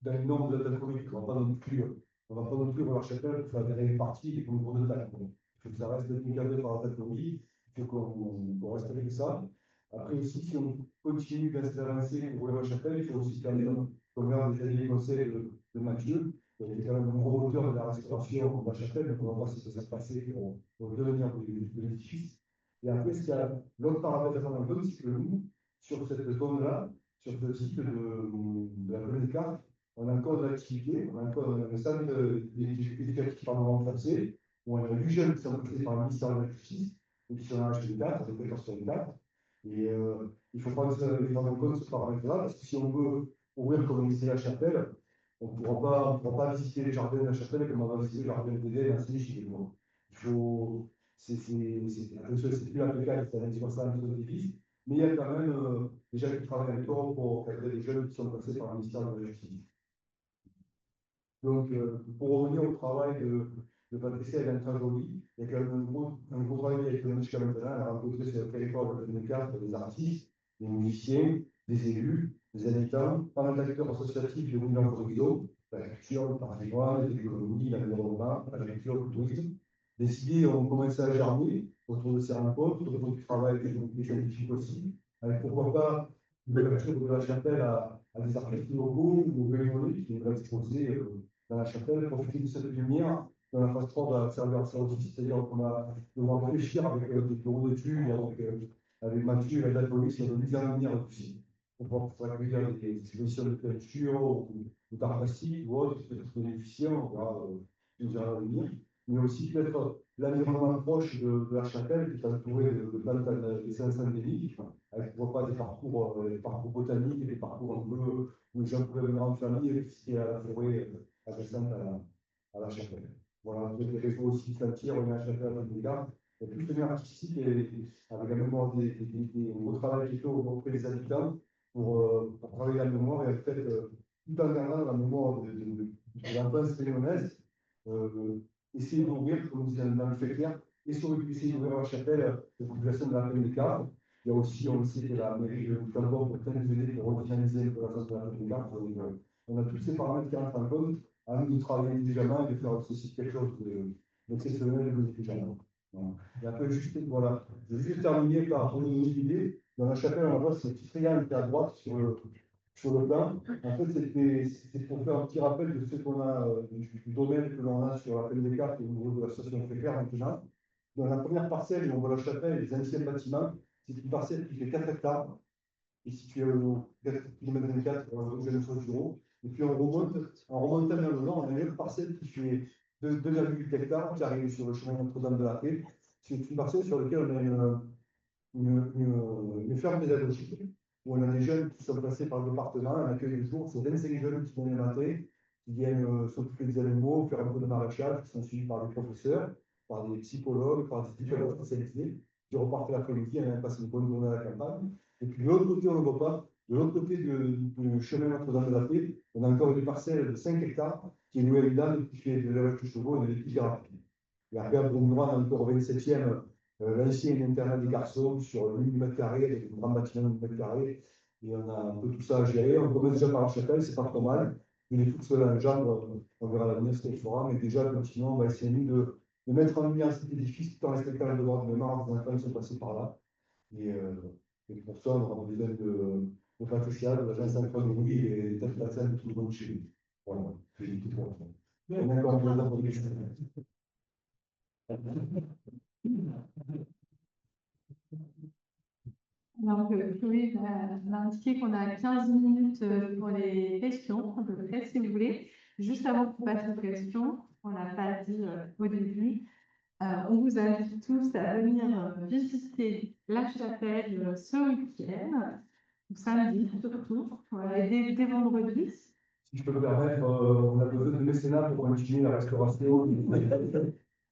dans le nombre d'alcooliques. On va pas non plus voir la chapelle pour faire des parties et concours de taille. Il faut que ça reste encadré par la alcoolique, il faut qu'on reste avec ça. Après aussi, si on continue d'avancer pour ouvrir la chapelle, il faut aussi faire comme l'un des années conseils de Mathieu. Il était quand même un gros moteur de la restauration de la chapelle, donc on va voir ce qui va se passer pour le devenir de l'édifice. Et après, ce qu'il y a l'autre paramètre à prendre en compte, c'est que nous, sur cette zone-là, sur ce site de la commune de Carte, on a encore de l'activité, on a encore un centre éducatif renforcé, où on a 8 jeunes qui sont recrutés par le ministère de la Justice, et qui sont en H24, avec 14 sur 4. Et il faut prendre en compte ce paramètre-là, parce que si on veut ouvrir comme lycée la chapelle, on ne pourra pas visiter les jardins de la chapelle comme on va visiter le jardin de l'Éden à Saint-Gilles. Il faut. C'est plus applicable, c'est l'année 60 de l'église, mais il y a quand même des gens qui travaillent encore pour cadrer les jeunes qui sont passés par le ministère de la Justice. Donc, pour revenir au travail de Patricia et d'Antoine Joly, il y a quand même un gros travail avec le jusqu'à maintenant. Elle a rencontré sur le territoire de 2004 des artistes, des musiciens, des élus, des habitants, pas mal d'acteurs associatifs de l'Union Corrido, la culture, le patrimoine, l'économie, l'environnement, l'agriculture, le tourisme. Des idées ont commencé à germer autour de ces rencontres, autour du travail des scientifiques aussi, avec pourquoi pas l'ouverture de la chapelle à des artistes locaux ou aux bénévoles qui vont exposer dans la chapelle, profiter de cette lumière dans la phase 3 va servir à ça aussi, c'est-à-dire qu'on va devoir réfléchir avec des bureaux d'études, avec Mathieu et la police sur de nouvelles lumières aussi. On va pouvoir accueillir des expositions de peinture ou d'art plastique ou autre, peut-être bénéficiant, on verra plusieurs à venir, mais aussi peut-être l'environnement proche de la chapelle qui est entouré de plantes d'essence endémiques, avec pourquoi pas des parcours botaniques et des parcours un peu où les gens pouvaient venir en famille et visiter la forêt adjacente à la chapelle. Voilà, les réseaux aussi sentir, on a la chapelle à Véga. Il y a toute une artistique avec la mémoire au travail qui est fait auprès des habitants pour travailler la mémoire et en fait, tout en gardant la mémoire de l'enfance pélonnaise, essayer d'ouvrir, comme vous avez fait clair, et surtout essayer d'ouvrir la chapelle de population de la PMK. Il y a aussi, on le sait, que la mairie de Luxembourg pour peut-être nous aider pour redynamiser la population de la PMK. On a tous ces paramètres qui rentrent en compte, à nous de travailler intelligemment et de faire aussi quelque chose d'exceptionnel et d'intelligent. Voilà. Et après, voilà, je vais juste terminer par une idée. Dans la chapelle, on voit ce petit triangle qui est à droite sur le plan. En fait, c'est pour faire un petit rappel de ce qu'on a, du domaine que l'on a sur la PMK et au niveau de la station Fréclair maintenant. Dans la première parcelle, où on voit la chapelle et les anciens bâtiments, c'est une parcelle qui fait 4 hectares, qui est située au 4 km 24 au Jeune Bureau. Et puis en remontant vers le nord, on a une autre parcelle qui fait 2,8 hectares, qui arrive sur le chemin Notre-Dame de la Paix. C'est une parcelle sur laquelle on a une ferme pédagogique, où on a des jeunes qui sont passés par le département, un accueil de jour, c'est 25 jeunes qui viennent le matin, qui viennent s'occuper des animaux, faire un peu de maraîchage, qui sont suivis par des professeurs, par des psychologues, par des psychologues spécialisés, qui repartent l'après-midi, on a passé une bonne journée à la campagne. Et puis de l'autre côté, on ne le voit pas, de l'autre côté du chemin Notre-Dame de la Paix, on a encore une parcelle de 5 hectares qui est louée à une dame qui fait de l'élevage de chevaux et des petits rapides. Et après, à Bromenoir, on a encore au 27e, l'ancien internat des garçons sur 1000 m², avec un grand bâtiment de 1000 m². Et on a un peu tout ça à gérer. On commence déjà par la chapelle, c'est pas trop mal. Il est tout seul en jambe, on verra l'avenir ce qu'il fera. Mais déjà, continuons, on va essayer de mettre en lumière cet édifice tout en respectant les devoirs de mémoire des enfants qui sont passés par là. Et pour ça, on aura besoin de Patricia, de l'agence Saint-Claude et peut-être la scène de tout le monde chez lui. Voilà, je dis tout pour l'instant. On a encore besoin de questions. Alors, Chloé m'a indiqué qu'on a 15 minutes pour les questions, à peu près, si vous voulez. Juste avant qu'on passe aux questions, on n'a pas dit au début. On vous invite tous à venir visiter la chapelle ce week-end, samedi surtout, et dès vendredi. Si je peux me permettre, on a besoin de mécénat pour continuer la restauration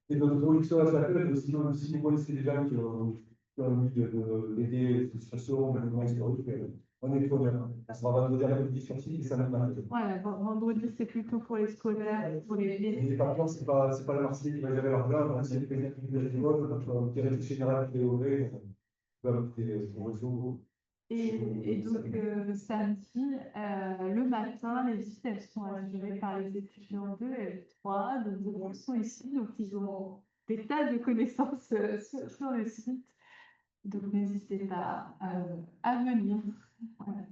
et notre production à la chapelle, mais sinon, si vous connaissez des gens qui ont envie d'aider les associations, les mouvements historiques, on est preneur. On sera vendredi après-midi sur site et samedi matin. Ouais, vendredi, c'est plutôt pour les scolaires, pour les Et par contre, c'est pas la Marseille qui va gérer l'argent, donc c'est le président qui va gérer notre directeur général qui est au vrai, va monter son réseau. Et donc, samedi, le matin, les visites, elles sont assurées par les étudiants 2 et 3, donc ils sont ici, donc ils ont des tas de connaissances sur le site. Donc, n'hésitez pas à venir. Voilà.